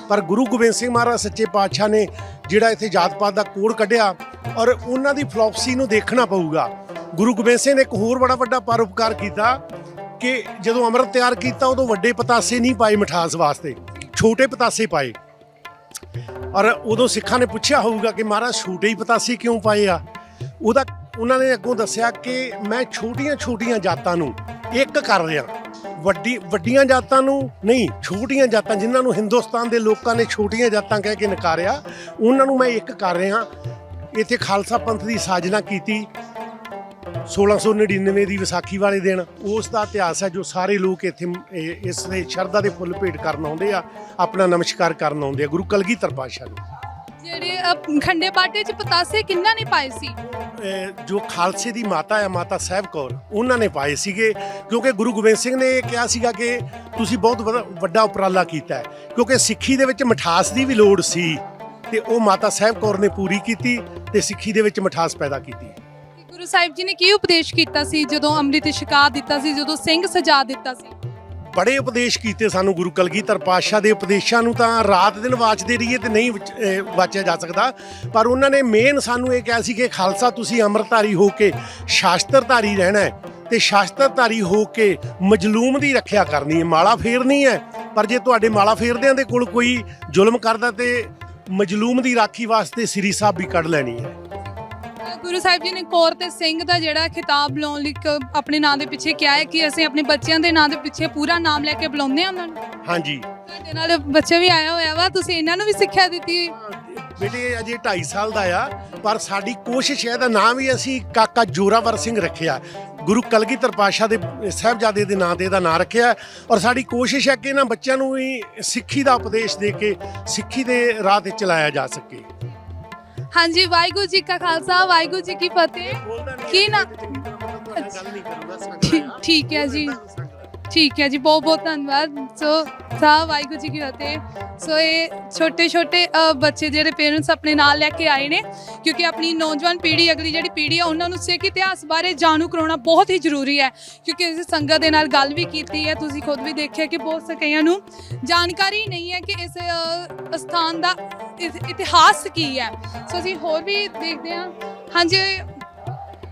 ਪਰ ਗੁਰੂ ਗੋਬਿੰਦ ਸਿੰਘ ਮਹਾਰਾਜ ਸੱਚੇ ਪਾਤਸ਼ਾਹ ਨੇ ਜਿਹੜਾ ਇੱਥੇ ਜਾਤ ਪਾਤ ਦਾ ਕੋੜ ਕੱਢਿਆ, ਔਰ ਉਹਨਾਂ ਦੀ ਫਲਸਫੀ ਨੂੰ ਦੇਖਣਾ ਪਊਗਾ। ਗੁਰੂ ਗੋਬਿੰਦ ਸਿੰਘ ਨੇ ਇੱਕ ਹੋਰ ਬੜਾ ਵੱਡਾ ਪਰਉਪਕਾਰ ਕੀਤਾ ਕਿ ਜਦੋਂ ਅੰਮ੍ਰਿਤ ਤਿਆਰ ਕੀਤਾ ਉਦੋਂ ਵੱਡੇ ਪਤਾਸੇ ਨਹੀਂ ਪਾਏ ਮਿਠਾਸ ਵਾਸਤੇ, ਛੋਟੇ ਪਤਾਸੇ ਪਾਏ। ਔਰ ਉਦੋਂ ਸਿੱਖਾਂ ਨੇ ਪੁੱਛਿਆ ਹੋਊਗਾ ਕਿ ਮਹਾਰਾਜ ਛੋਟੇ ਹੀ ਪਤਾਸੇ ਕਿਉਂ ਪਾਏ ਆ? ਉਹਨਾਂ ਨੇ ਅੱਗੋਂ ਦੱਸਿਆ ਕਿ ਮੈਂ ਛੋਟੀਆਂ ਜਾਤਾਂ ਨੂੰ ਇੱਕ ਕਰ ਰਿਹਾ, ਵੱਡੀਆਂ ਜਾਤਾਂ ਨੂੰ ਨਹੀਂ, ਛੋਟੀਆਂ ਜਾਤਾਂ ਜਿਨ੍ਹਾਂ ਨੂੰ ਹਿੰਦੁਸਤਾਨ ਦੇ ਲੋਕਾਂ ਨੇ ਛੋਟੀਆਂ ਜਾਤਾਂ ਕਹਿ ਕੇ ਨਕਾਰਿਆ, ਉਹਨਾਂ ਨੂੰ ਮੈਂ ਇੱਕ ਕਰ ਰਿਹਾ। ਇੱਥੇ ਖਾਲਸਾ ਪੰਥ ਦੀ ਸਾਜਨਾ ਕੀਤੀ 1699 ਦੀ ਵਿਸਾਖੀ ਵਾਲੇ ਦਿਨ। ਉਸ ਦਾ ਇਤਿਹਾਸ ਹੈ ਜੋ ਸਾਰੇ ਲੋਕ ਇੱਥੇ ਇਸ ਦੇ ਸ਼ਰਧਾ ਦੇ ਫੁੱਲ ਭੇਟ ਕਰਨ ਆਉਂਦੇ ਆ, ਆਪਣਾ ਨਮਸਕਾਰ ਕਰਨ ਆਉਂਦੇ ਆ ਗੁਰੂ ਕਲਗੀਧਰ ਪਾਤਸ਼ਾਹ ਨੂੰ। ਜਿਹੜੇ ਖੰਡੇ ਬਾਟੇ 'ਚ ਪਤਾਸੇ ਕਿੰਨਾ ਨੇ ਪਾਏ ਸੀ? ਜੋ ਖਾਲਸੇ ਦੀ ਮਾਤਾ ਹੈ, ਮਾਤਾ ਸਾਹਿਬ ਕੌਰ, ਉਹਨਾਂ ਨੇ ਪਾਏ ਸੀਗੇ, ਕਿਉਂਕਿ ਗੁਰੂ ਗੋਬਿੰਦ ਸਿੰਘ ਨੇ ਕਿਹਾ ਸੀਗਾ ਕਿ ਤੁਸੀਂ ਬਹੁਤ ਵੱਡਾ ਉਪਰਾਲਾ ਕੀਤਾ ਹੈ, ਕਿਉਂਕਿ ਸਿੱਖੀ ਦੇ ਵਿੱਚ ਮਿਠਾਸ ਦੀ ਵੀ ਲੋੜ ਸੀ ਤੇ ਉਹ ਮਾਤਾ ਸਾਹਿਬ ਕੌਰ ਨੇ ਪੂਰੀ ਕੀਤੀ ਤੇ ਸਿੱਖੀ ਦੇ ਵਿੱਚ ਮਿਠਾਸ ਪੈਦਾ ਕੀਤੀ। ਗੁਰੂ ਸਾਹਿਬ ਜੀ ਨੇ ਕੀ ਉਪਦੇਸ਼ ਕੀਤਾ ਸੀ ਜਦੋਂ ਅੰਮ੍ਰਿਤ ਛਕਾ ਦਿੱਤਾ ਸੀ, ਜਦੋਂ ਸਿੰਘ ਸਜਾ ਦਿੱਤਾ ਸੀ? ਬੜੇ ਉਪਦੇਸ਼ ਕੀਤੇ ਸਾਨੂੰ ਗੁਰੂ ਕਲਗੀਧਰ ਪਾਤਸ਼ਾਹ ਦੇ ਉਪਦੇਸ਼ਾਂ ਨੂੰ ਤਾਂ ਰਾਤ ਦਿਨ ਵਾਚਦੇ ਰਹੀਏ ਤੇ ਨਹੀਂ ਵਾਚਿਆ ਜਾ ਸਕਦਾ, ਪਰ ਉਹਨਾਂ ਨੇ ਮੇਨ ਸਾਨੂੰ ਇਹ ਕਿਹਾ ਸੀ ਕਿ ਖਾਲਸਾ ਤੁਸੀਂ ਅੰਮ੍ਰਿਤਧਾਰੀ ਹੋ ਕੇ ਸ਼ਾਸਤਰਧਾਰੀ ਰਹਿਣਾ ਹੈ ਤੇ ਸ਼ਾਸਤਰਧਾਰੀ ਹੋ ਕੇ ਮਜਲੂਮ ਦੀ ਰੱਖਿਆ ਕਰਨੀ ਹੈ, ਮਾਲਾ ਫੇਰਨੀ ਹੈ। ਪਰ ਜੇ ਤੁਹਾਡੇ ਮਾਲਾ ਫੇਰਦਿਆਂ ਦੇ ਕੋਲ ਕੋਈ ਜ਼ੁਲਮ ਕਰਦਾ ਤੇ ਮਜਲੂਮ ਦੀ ਰਾਖੀ ਵਾਸਤੇ ਸ੍ਰੀ ਸਾਹਿਬ ਵੀ ਕੱਢ ਲੈਣੀ ਹੈ। ਗੁਰੂ ਸਾਹਿਬ ਜੀ ਨੇ ਕੌਰ ਤੇ ਸਿੰਘ ਦਾ ਜਿਹੜਾ ਖਿਤਾਬ ਲਾਉਣ ਲਈ ਆਪਣੇ ਨਾਂ ਦੇ ਪਿੱਛੇ ਕਿਹਾ ਹੈ ਕਿ ਅਸੀਂ ਆਪਣੇ ਬੱਚਿਆਂ ਦੇ ਨਾਂ ਦੇ ਪਿੱਛੇ ਪੂਰਾ ਨਾਮ ਲੈ ਕੇ ਬੁਲਾਉਂਦੇ ਹਾਂ ਉਹਨਾਂ ਨੂੰ। ਹਾਂਜੀ, ਤੁਹਾਡੇ ਨਾਲ ਬੱਚਾ ਵੀ ਆਇਆ ਹੋਇਆ ਵਾ, ਤੁਸੀਂ ਇਹਨਾਂ ਨੂੰ ਵੀ ਸਿੱਖਿਆ ਦਿੱਤੀ? ਬੇਟੇ ਅਜੇ 2.5 ਸਾਲ ਦਾ ਆ, ਪਰ ਸਾਡੀ ਕੋਸ਼ਿਸ਼ ਹੈ ਇਹਦਾ ਨਾਮ ਵੀ ਅਸੀਂ ਕਾਕਾ ਜੋਰਾਵਰ ਸਿੰਘ ਰੱਖਿਆ, ਗੁਰੂ ਕਲਗੀਧਰ ਪਾਤਸ਼ਾਹ ਦੇ ਸਾਹਿਬਜ਼ਾਦੇ ਦੇ ਨਾਂ ਤੇ ਇਹਦਾ ਨਾਂ ਰੱਖਿਆ। ਔਰ ਸਾਡੀ ਕੋਸ਼ਿਸ਼ ਹੈ ਕਿ ਇਹਨਾਂ ਬੱਚਿਆਂ ਨੂੰ ਵੀ ਸਿੱਖੀ ਦਾ ਉਪਦੇਸ਼ ਦੇ ਕੇ ਸਿੱਖੀ ਦੇ ਰਾਹ ਤੇ ਚਲਾਇਆ ਜਾ ਸਕੇ। ਹਾਂਜੀ, ਵਾਹਿਗੁਰੂ ਜੀ ਕਾ ਖਾਲਸਾ, ਵਾਹਿਗੁਰੂ ਜੀ ਕੀ ਫਤਿਹ। ਕੀ ਨਾ ਠੀਕ ਹੈ ਜੀ, ਠੀਕ ਹੈ ਜੀ, ਬਹੁਤ ਬਹੁਤ ਧੰਨਵਾਦ। ਸੋ ਵਾਹਿਗੁਰੂ ਜੀ ਕੀ ਫਤਿਹ। ਸੋ ਇਹ ਛੋਟੇ ਬੱਚੇ ਜਿਹੜੇ ਪੇਰੈਂਟਸ ਆਪਣੇ ਨਾਲ ਲੈ ਕੇ ਆਏ ਨੇ, ਕਿਉਂਕਿ ਆਪਣੀ ਨੌਜਵਾਨ ਪੀੜ੍ਹੀ, ਅਗਲੀ ਜਿਹੜੀ ਪੀੜ੍ਹੀ ਆ, ਉਹਨਾਂ ਨੂੰ ਸਿੱਖ ਇਤਿਹਾਸ ਬਾਰੇ ਜਾਣੂ ਕਰਾਉਣਾ ਬਹੁਤ ਹੀ ਜ਼ਰੂਰੀ ਹੈ। ਕਿਉਂਕਿ ਇਸ ਸੰਗਤ ਦੇ ਨਾਲ ਗੱਲ ਵੀ ਕੀਤੀ ਹੈ, ਤੁਸੀਂ ਖੁਦ ਵੀ ਦੇਖਿਆ ਕਿ ਬਹੁਤ ਕਈਆਂ ਨੂੰ ਜਾਣਕਾਰੀ ਨਹੀਂ ਹੈ ਕਿ ਇਸ ਸਥਾਨ ਦਾ ਇਤਿਹਾਸ ਕੀ ਹੈ। ਸੋ ਅਸੀਂ ਹੋਰ ਵੀ ਦੇਖਦੇ ਹਾਂ। ਹਾਂਜੀ,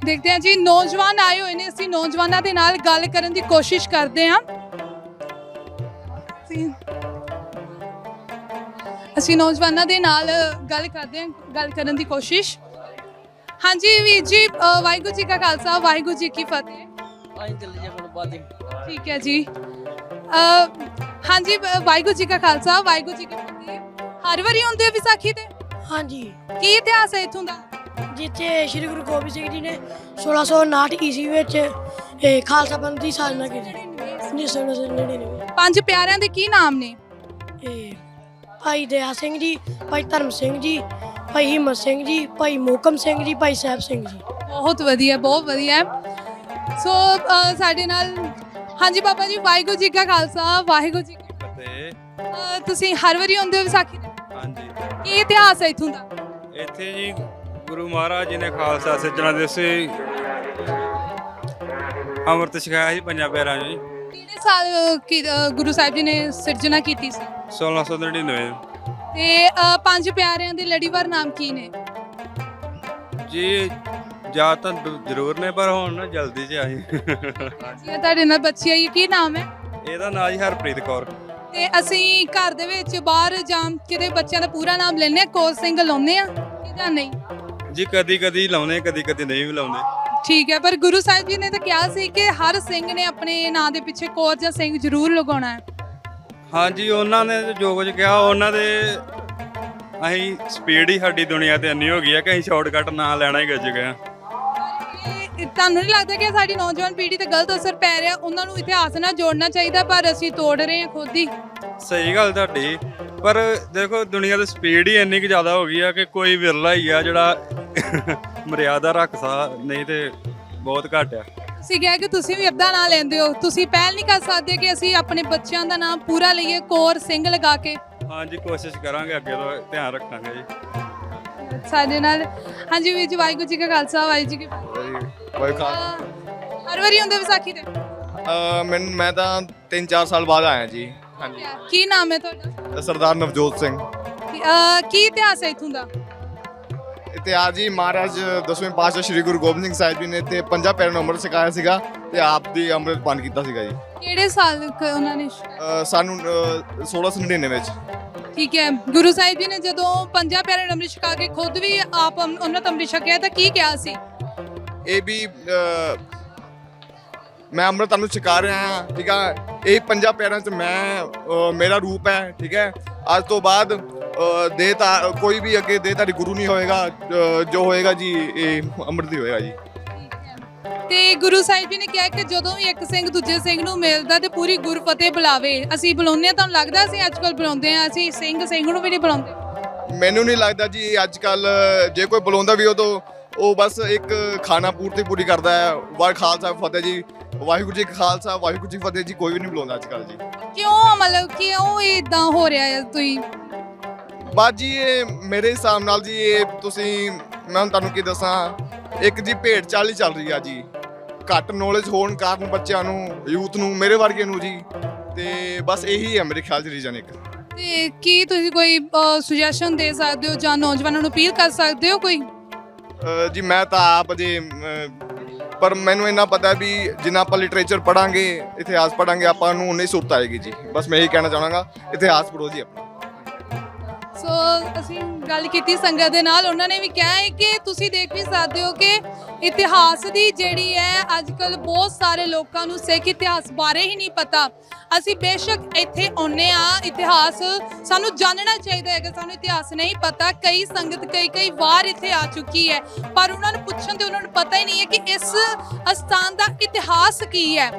ਦੇਖਦੇ ਹਾਂ ਜੀ, ਨੌਜਵਾਨ ਆਏ ਹੋਏ ਨੇ, ਅਸੀਂ ਨੌਜਵਾਨਾਂ ਦੇ ਨਾਲ ਗੱਲ ਕਰਨ ਦੀ ਕੋਸ਼ਿਸ਼ ਕਰਦੇ ਹਾਂ। ਅਸੀਂ ਨੌਜਵਾਨਾਂ ਦੇ ਨਾਲ ਗੱਲ ਕਰਦੇ ਹਾਂ, ਗੱਲ ਕਰਨ ਦੀ ਕੋਸ਼ਿਸ਼। ਹਾਂਜੀ ਵੀਰ ਜੀ, ਵਾਹਿਗੁਰੂ ਜੀ ਕਾ ਖਾਲਸਾ, ਵਾਹਿਗੁਰੂ ਜੀ ਕੀ ਫਤਿਹ। ਠੀਕ ਹੈ ਜੀ। ਹਾਂਜੀ, ਵਾਹਿਗੁਰੂ ਜੀ ਕਾ ਖਾਲਸਾ, ਵਾਹਿਗੁਰੂ ਜੀ ਕੀ ਫਤਿਹ। ਹਰ ਵਾਰੀ ਆਉਂਦੇ ਹੋ ਵਿਸਾਖੀ ਤੇ? ਹਾਂਜੀ, ਕੀ ਇਤਿਹਾਸ ਹੈ ਇੱਥੋਂ ਦਾ? ਜਿੱਥੇ ਸ਼੍ਰੀ ਗੁਰੂ ਗੋਬਿੰਦ ਸਿੰਘ ਜੀ ਨੇ 1659 ਈਸਵੀ ਵਿੱਚ ਖਾਲਸਾ ਪੰਥ ਦੀ ਸਾਜਨਾ ਕੀਤੀ। 1699। ਪੰਜ ਪਿਆਰਿਆਂ ਦੇ ਕੀ ਨਾਮ ਨੇ? ਭਾਈ ਦਇਆ ਸਿੰਘ ਜੀ, ਭਾਈ ਧਰਮ ਸਿੰਘ ਜੀ, ਭਾਈ ਹਿੰਮਤ ਸਿੰਘ ਜੀ, ਭਾਈ ਮੋਹਕਮ ਸਿੰਘ ਜੀ, ਭਾਈ ਸਾਹਿਬ ਸਿੰਘ ਜੀ। ਬਹੁਤ ਵਧੀਆ, ਬਹੁਤ ਵਧੀਆ। ਸੋ ਸਾਡੇ ਨਾਲ, ਹਾਂਜੀ ਬਾਬਾ ਜੀ, ਵਾਹਿਗੁਰੂ ਜੀ ਕਾ ਖਾਲਸਾ, ਵਾਹਿਗੁਰੂ ਜੀ ਕੀ ਫਤਿਹ। ਤੁਸੀਂ ਹਰ ਵਾਰੀ ਆਉਂਦੇ ਹੋ ਵਿਸਾਖੀ ਤੇ? ਹਾਂਜੀ। ਕੀ ਇਤਿਹਾਸ ਹੈ ਇੱਥੋਂ ਦਾ? ਇੱਥੇ ਜੀ ਗੁਰੂ ਮਹਾਰਾਜ ਜੀ ਨੇ ਖਾਲਸਾ ਸਿਰਜਣਾ ਦਿਵਸ ਅੰਮ੍ਰਿਤ ਛਕਾਇਆ ਸੀ ਪੰਜਾਂ ਪਿਆਰਿਆਂ ਨੂੰ ਜੀ। ਕਿਹੜੇ ਸਾਲ ਗੁਰੂ ਸਾਹਿਬ ਜੀ ਨੇ ਸਿਰਜਣਾ ਕੀਤੀ ਸੀ? 1699 ਤੇ ਪੰਜ ਪਿਆਰਿਆਂ ਦੇ ਲੜੀਵਾਰ ਨਾਮ ਕੀ ਨੇ? ਜੀ ਯਾਦ ਤਾਂ ਜ਼ਰੂਰ ਨੇ ਪਰ ਹੁਣ ਨਾ ਜਲਦੀ ਚ ਆਈ ਜੀ ਤੁਹਾਡੇ ਨਾਲ ਬੱਚੀ ਆਈ, ਕੀ ਨਾਮ ਹੈ? ਇਹਦਾ ਨਾਂ ਜੀ ਹਰਪ੍ਰੀਤ ਕੌਰ। ਤੇ ਅਸੀਂ ਘਰ ਦੇ ਵਿੱਚ ਬਾਹਰ ਜਾਂ ਕਿਤੇ ਬੱਚਿਆਂ ਦਾ ਪੂਰਾ ਨਾਮ ਲੈਂਦੇ ਆ, ਕੌਰ ਸਿੰਘ ਲਾਉਂਦੇ ਆ ਜਾਂ ਨਹੀਂ? ਜੀ ਕਦੀ ਕਦੀ ਲਾਉਂਦੇ, ਕਦੀ ਕਦੀ ਨਹੀਂ ਵੀ ਲਾਉਂਦੇ। ਠੀਕ ਹੈ, ਪਰ ਗੁਰੂ ਸਾਹਿਬ ਜੀ ਨੇ ਤਾਂ ਕਿਹਾ ਸੀ ਕਿ ਹਰ ਸਿੰਘ ਨੇ ਆਪਣੇ ਨਾਂ ਦੇ ਪਿੱਛੇ ਕੌਰ ਜਾਂ ਸਿੰਘ ਜ਼ਰੂਰ ਲਗਾਉਣਾ ਹੈ। ਹਾਂਜੀ, ਉਹਨਾਂ ਨੇ ਜੋ ਕੁਝ ਕਿਹਾ ਉਹਨਾਂ ਦੇ ਅਸੀਂ ਸਪੀਡ ਹੀ ਸਾਡੀ ਦੁਨੀਆ ਤੇ ਇੰਨੀ ਹੋ ਗਈ ਹੈ ਕਿ ਅਸੀਂ ਸ਼ਾਰਟਕਟ ਨਾ ਲੈਣਾ ਹੀ ਗੱਜ ਗਏ ਹਾਂ। ਇਹ ਤੁਹਾਨੂੰ ਨਹੀਂ ਲੱਗਦਾ ਕਿ ਸਾਡੀ ਨੌਜਵਾਨ ਪੀੜ੍ਹੀ ਤੇ ਗਲਤ ਅਸਰ ਪੈ ਰਿਹਾ? ਉਹਨਾਂ ਨੂੰ ਇਤਿਹਾਸ ਨਾਲ ਜੋੜਨਾ ਚਾਹੀਦਾ ਪਰ ਅਸੀਂ ਤੋੜ ਰਹੇ ਹਾਂ ਖੁਦ ਹੀ। ਸਹੀ ਗੱਲ ਤੁਹਾਡੀ, ਪਰ ਦੇਖੋ ਦੁਨੀਆ ਦੀ ਸਪੀਡ ਹੀ ਇੰਨੀ ਕੁ ਜ਼ਿਆਦਾ ਹੋ ਗਈ ਆ ਕਿ ਕੋਈ ਵਿਰਲਾ ਹੀ ਆ ਜਿਹੜਾ ਮਰਿਆਦਾ ਰੱਖਦਾ, ਨਹੀਂ ਤੇ ਬਹੁਤ ਘੱਟ ਆ। ਤੁਸੀਂ ਕਿਹਾ ਕਿ ਤੁਸੀਂ ਵੀ ਅੱਧਾ ਨਾਂ ਲੈਂਦੇ ਹੋ, ਤੁਸੀਂ ਪਹਿਲ ਨਹੀਂ ਕਰ ਸਕਦੇ ਕਿ ਅਸੀਂ ਆਪਣੇ ਬੱਚਿਆਂ ਦਾ ਨਾਮ ਪੂਰਾ ਲਈਏ ਕੌਰ ਸਿੰਘ ਲਗਾ ਕੇ? ਹਾਂਜੀ, ਕੋਸ਼ਿਸ਼ ਕਰਾਂਗੇ, ਅੱਗੇ ਤੋਂ ਧਿਆਨ ਰੱਖਾਂਗੇ ਜੀ। ਸਾਡੇ ਨਾਲ ਹਾਂਜੀ ਵੀਰ ਜੀ, ਵਾਹਿਗੁਰੂ ਜੀ ਕਾ ਖਾਲਸਾ ਵਾਹਿਗੁਰੂ ਜੀ ਕੀ ਹਰ ਵਾਰੀ ਹੁੰਦੇ ਵਿਸਾਖੀ ਤੇ? ਮੈਂ ਤਾਂ 3-4 ਸਾਲ ਬਾਅਦ ਆਇਆ ਜੀ। ਹਾਂਜੀ। ਕੀ ਨਾਮ ਹੈ ਤੁਹਾਡਾ? ਸਰਦਾਰ ਨਵਜੋਤ ਸਿੰਘ। ਕੀ ਇਤਿਹਾਸ ਹੈ ਇਥੋਂ ਦਾ? ਇਤਿਹਾਸ ਜੀ, ਮਹਾਰਾਜ 10ਵੇਂ ਪਾਤਸ਼ਾਹ ਸ੍ਰੀ ਗੁਰੂ ਗੋਬਿੰਦ ਸਿੰਘ ਸਾਹਿਬ ਜੀ ਨੇ ਤੇ 50 ਪਿਆਰਿਆਂ ਨੂੰ ਅੰਮ੍ਰਿਤ ਛਕਾਇਆ ਸੀਗਾ ਤੇ ਆਪ ਦੀ ਅੰਮ੍ਰਿਤ ਪਾਨ ਕੀਤਾ ਸੀਗਾ ਜੀ। ਕਿਹੜੇ ਸਾਲ ਉਹਨਾਂ ਨੇ? ਸਾਨੂੰ 1699 ਵਿੱਚ। ਠੀਕ ਹੈ, ਗੁਰੂ ਸਾਹਿਬ ਜੀ ਨੇ ਜਦੋਂ 50 ਪਿਆਰਿਆਂ ਨੂੰ ਅੰਮ੍ਰਿਤ ਛਕਾ ਕੇ ਖੁਦ ਵੀ ਆਪ ਅੰਮ੍ਰਿਤ ਛਕਿਆ ਤਾਂ ਕੀ ਕਿਹਾ ਸੀ? ਇਹ ਵੀ ਮੈਂ ਅੰਮ੍ਰਿਤ ਤੁਹਾਨੂੰ ਛਕਾ ਰਿਹਾ ਹਾਂ, ਠੀਕ ਆ, ਇਹ 50 ਪਿਆਰਿਆਂ ਚ ਮੈਂ ਮੇਰਾ ਰੂਪ ਹੈ, ਠੀਕ ਹੈ। ਅੱਜ ਤੋਂ ਬਾਅਦ ਕੋਈ ਵੀ ਅੱਗੇ ਦੇਹਧਾਰੀ ਗੁਰੂ ਨਹੀਂ ਹੋਏਗਾ, ਜੋ ਹੋਏਗਾ ਜੀ ਇਹ ਅੰਮ੍ਰਿਤ ਹੀ ਹੋਏਗਾ ਜੀ। ਤੇ ਗੁਰੂ ਸਾਹਿਬ ਜੀ ਨੇ ਕਿਹਾ ਕਿ ਜਦੋਂ ਵੀ ਇੱਕ ਸਿੰਘ ਦੂਜੇ ਸਿੰਘ ਨੂੰ ਮਿਲਦਾ ਤੇ ਪੂਰੀ ਗੁਰਫਤਿਹ ਬੁਲਾਵੇ। ਅਸੀਂ ਬੁਲਾਉਂਦੇ ਹਾਂ, ਤੁਹਾਨੂੰ ਲੱਗਦਾ ਅਸੀਂ ਅੱਜ ਕੱਲ੍ਹ ਬੁਲਾਉਂਦੇ ਹਾਂ? ਅਸੀਂ ਸਿੰਘ ਨੂੰ ਵੀ ਨਹੀਂ ਬੁਲਾਉਂਦੇ। ਮੈਨੂੰ ਨਹੀਂ ਲੱਗਦਾ ਜੀ ਅੱਜ ਕੱਲ ਜੇ ਕੋਈ ਬੁਲਾਉਂਦਾ ਵੀ ਉਹ ਬਸ ਇੱਕ ਖਾਣਾ ਪੂਰਤੀ ਪੂਰੀ ਕਰਦਾ ਹੈ। ਵਾਹਿਗੁਰੂ ਖਾਲਸਾ ਫਤਿਹ ਜੀ, ਵਾਹਿਗੁਰੂ ਜੀ ਕਾ ਖਾਲਸਾ ਵਾਹਿਗੁਰੂ ਜੀ ਫਤਿਹ ਜੀ, ਕੋਈ ਵੀ ਨਹੀਂ ਬੁਲਾਉਂਦਾ ਅੱਜ ਕੱਲ ਜੀ। ਕਿਉਂ, ਮਤਲਬ ਕਿਉਂ ਇਦਾਂ ਹੋ ਰਿਹਾ ਹੈ? ਤੁਸੀਂ ਬਾਤ ਜੀ, ਇਹ ਮੇਰੇ ਹਿਸਾਬ ਨਾਲ ਜੀ ਇਹ ਤੁਸੀਂ, ਮੈਂ ਤੁਹਾਨੂੰ ਕੀ ਦੱਸਾਂ, ਇੱਕ ਜੀ ਭੇਡ ਚਾਲ ਹੀ ਚੱਲ ਰਹੀ ਆ ਜੀ। ਘੱਟ ਨੌਲੇਜ ਹੋਣ ਕਾਰਨ ਬੱਚਿਆਂ ਨੂੰ, ਯੂਥ ਨੂੰ, ਮੇਰੇ ਵਰਗੇ ਨੂੰ ਜੀ, ਤੇ ਬਸ ਇਹੀ ਹੈ ਮੇਰੇ ਖਿਆਲ 'ਚ ਰੀਜ਼ਨ ਇੱਕ। ਤੇ ਕੀ ਤੁਸੀਂ ਕੋਈ ਸੁਜੈਸ਼ਨ ਦੇ ਸਕਦੇ ਹੋ ਜਾਂ ਨੌਜਵਾਨਾਂ ਨੂੰ ਅਪੀਲ ਕਰ ਸਕਦੇ ਹੋ ਕੋਈ? ਜੀ ਮੈਂ ਤਾਂ ਆਪ ਜੀ, ਪਰ ਮੈਨੂੰ ਇੰਨਾ ਪਤਾ ਵੀ ਜਿੰਨਾ ਆਪਾਂ ਲਿਟਰੇਚਰ ਪੜਾਂਗੇ, ਇਤਿਹਾਸ ਪੜਾਂਗੇ, ਆਪਾਂ ਨੂੰ ਉਨੀ ਸੁਰਤ ਆਏਗੀ ਜੀ। ਬਸ ਮੈਂ ਇਹੀ ਕਹਿਣਾ ਚਾਹਾਂਗਾ, ਇਤਿਹਾਸ ਪੜ੍ਹੋ ਜੀ ਆਪਣਾ। ਸੋ ਅਸੀਂ ਗੱਲ ਕੀਤੀ ਸੰਗਤ ਦੇ ਨਾਲ, ਉਹਨਾਂ ਨੇ ਵੀ ਕਿਹਾ ਹੈ ਕਿ ਤੁਸੀਂ ਦੇਖ ਵੀ ਸਕਦੇ ਹੋ ਕਿ ਇਤਿਹਾਸ ਦੀ ਜਿਹੜੀ ਹੈ ਅੱਜ ਕੱਲ੍ਹ ਬਹੁਤ ਸਾਰੇ ਲੋਕਾਂ ਨੂੰ ਸਿੱਖ ਇਤਿਹਾਸ ਬਾਰੇ ਹੀ ਨਹੀਂ ਪਤਾ। ਅਸੀਂ ਬੇਸ਼ੱਕ ਇੱਥੇ ਆਉਂਦੇ ਆ, ਇਤਿਹਾਸ ਸਾਨੂੰ ਜਾਣਨਾ ਚਾਹੀਦਾ ਹੈ ਕਿ ਸਾਨੂੰ ਇਤਿਹਾਸ ਨਹੀਂ ਪਤਾ। ਕਈ ਸੰਗਤ ਕਈ ਵਾਰ ਇੱਥੇ ਆ ਚੁੱਕੀ ਹੈ ਪਰ ਉਹਨਾਂ ਨੂੰ ਪੁੱਛਣ ਤੇ ਉਹਨਾਂ ਨੂੰ ਪਤਾ ਹੀ ਨਹੀਂ ਹੈ ਕਿ ਇਸ ਅਸਥਾਨ ਦਾ ਇਤਿਹਾਸ ਕੀ ਹੈ।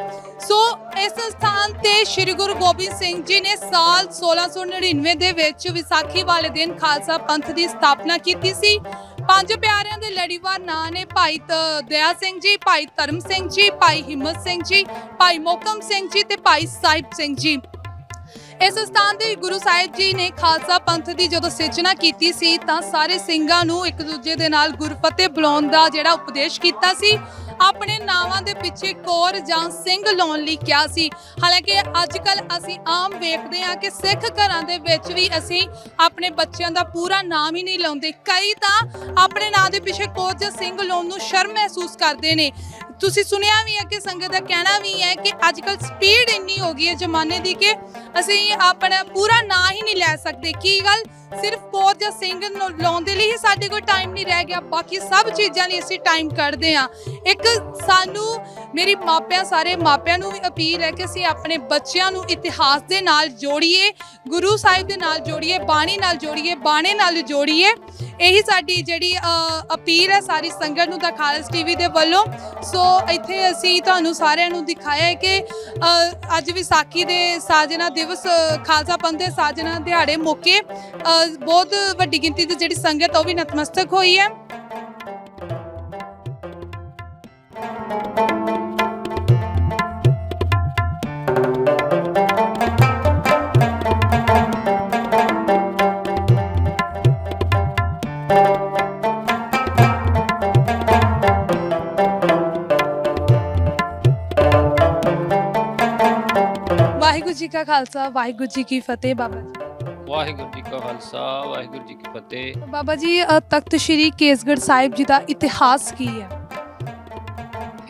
ਸੋ ਇਸ ਸਥਾਨ ਤੇ ਸ੍ਰੀ ਗੁਰੂ ਗੋਬਿੰਦ ਸਿੰਘ ਜੀ ਨੇ ਸਾਲ 1699 ਦੇ ਵਿੱਚ ਵਿਸਾਖੀ ਵਾਲੇ ਦਿਨ ਖਾਲਸਾ ਪੰਥ ਦੀ ਸਥਾਪਨਾ ਕੀਤੀ ਸੀ। ਪੰਜ ਪਿਆਰਿਆਂ ਦੇ ਲੜੀਵਾਰ ਨਾਂ ਨੇ ਭਾਈ ਦਇਆ ਸਿੰਘ ਜੀ, ਭਾਈ ਧਰਮ ਸਿੰਘ ਜੀ, ਭਾਈ ਹਿੰਮਤ ਸਿੰਘ ਜੀ, ਭਾਈ ਮੋਹਕਮ ਸਿੰਘ ਜੀ ਤੇ ਭਾਈ ਸਾਹਿਬ ਸਿੰਘ ਜੀ। ਇਸ ਸਥਾਨ ਤੇ ਗੁਰੂ ਸਾਹਿਬ ਜੀ ਨੇ ਖਾਲਸਾ ਪੰਥ ਦੀ ਜਦੋਂ ਸਿਰਜਣਾ ਕੀਤੀ ਸੀ ਤਾਂ ਸਾਰੇ ਸਿੰਘਾਂ ਨੂੰ ਇੱਕ ਦੂਜੇ ਦੇ ਨਾਲ ਗੁਰਫਤਿਹ ਬੁਲਾਉਣ ਦਾ ਜਿਹੜਾ ਉਪਦੇਸ਼ ਕੀਤਾ ਸੀ। ਆਪਣੇ ਨਾਵਾਂ ਦੇ ਪਿੱਛੇ ਕੌਰ ਜਾਂ ਸਿੰਘ ਲਾਉਣ ਲਈ ਕਿਹਾ ਸੀ। ਹਾਲਾਂਕਿ ਅੱਜ ਕੱਲ ਅਸੀਂ ਆਮ ਵੇਖਦੇ ਹਾਂ ਕਿ ਸਿੱਖ ਘਰਾਂ ਦੇ ਵਿੱਚ ਵੀ ਅਸੀਂ ਆਪਣੇ ਬੱਚਿਆਂ ਦਾ ਪੂਰਾ ਨਾਮ ਹੀ ਨਹੀਂ ਲਾਉਂਦੇ। ਕਈ ਤਾਂ ਆਪਣੇ ਨਾਂ ਦੇ ਪਿੱਛੇ ਕੌਰ ਜਾਂ ਸਿੰਘ ਲਾਉਣ ਨੂੰ ਸ਼ਰਮ ਮਹਿਸੂਸ ਕਰਦੇ ਨੇ। ਤੁਸੀਂ ਸੁਣਿਆ ਵੀ ਹੈ ਕਿ ਸੰਗਤ ਦਾ ਕਹਿਣਾ ਵੀ ਹੈ ਕਿ ਅੱਜ ਕੱਲ ਸਪੀਡ ਇੰਨੀ ਹੋ ਗਈ ਹੈ ਜ਼ਮਾਨੇ ਦੀ ਕਿ ਅਸੀਂ ਆਪਣਾ ਪੂਰਾ ਨਾਂ ਹੀ ਨਹੀਂ ਲੈ ਸਕਦੇ। ਕੀ ਗੱਲ, ਸਿਰਫ ਕੌਰ ਜਾਂ ਸਿੰਘ ਲਾਉਣ ਦੇ ਲਈ ਹੀ ਸਾਡੇ ਕੋਲ ਟਾਈਮ ਨਹੀਂ ਰਹਿ ਗਿਆ, ਬਾਕੀ ਸਭ ਚੀਜ਼ਾਂ ਲਈ ਅਸੀਂ ਟਾਈਮ ਕੱਢਦੇ ਹਾਂ। ਇੱਕ ਸਾਨੂੰ, ਮੇਰੀ ਸਾਰੇ ਮਾਪਿਆਂ ਨੂੰ ਵੀ ਅਪੀਲ ਹੈ ਕਿ ਅਸੀਂ ਆਪਣੇ ਬੱਚਿਆਂ ਨੂੰ ਇਤਿਹਾਸ ਦੇ ਨਾਲ ਜੋੜੀਏ, ਗੁਰੂ ਸਾਹਿਬ ਦੇ ਨਾਲ ਜੋੜੀਏ, ਬਾਣੀ ਨਾਲ ਜੋੜੀਏ, ਬਾਣੇ ਨਾਲ ਜੋੜੀਏ। ਇਹੀ ਸਾਡੀ ਜਿਹੜੀ ਅਪੀਲ ਹੈ ਸਾਰੀ ਸੰਗਤ ਨੂੰ, ਦਾ ਖਾਲਸ ਟੀਵੀ ਦੇ ਵੱਲੋਂ। ਸੋ ਇੱਥੇ ਅਸੀਂ ਤੁਹਾਨੂੰ ਸਾਰਿਆਂ ਨੂੰ ਦਿਖਾਇਆ ਹੈ ਕਿ ਅੱਜ ਵਿਸਾਖੀ ਦੇ ਸਾਜਨਾ ਦਿਵਸ, ਖਾਲਸਾ ਪੰਥ ਦੇ ਸਾਜਨਾ ਦਿਹਾੜੇ ਮੌਕੇ ਬਹੁਤ ਵੱਡੀ ਗਿਣਤੀ ਦੀ ਜਿਹੜੀ ਸੰਗਤ ਉਹ ਵੀ ਨਤਮਸਤਕ ਹੋਈ ਹੈ। ਜੀ ਕਾ ਖਾਲਸਾ ਵਾਹਿਗੁਰੂ ਜੀ ਕੀ ਫਤਿਹ। ਬਾਬਾ ਜੀ ਵਾਹਿਗੁਰੂ ਜੀ ਕਾ ਖਾਲਸਾ ਵਾਹਿਗੁਰੂ ਜੀ ਕੀ ਫਤਿਹ। ਬਾਬਾ ਜੀ ਤਖਤ ਸ੍ਰੀ ਕੇਸਗੜ੍ਹ ਸਾਹਿਬ ਜੀ ਦਾ ਇਤਿਹਾਸ ਕੀ ਹੈ?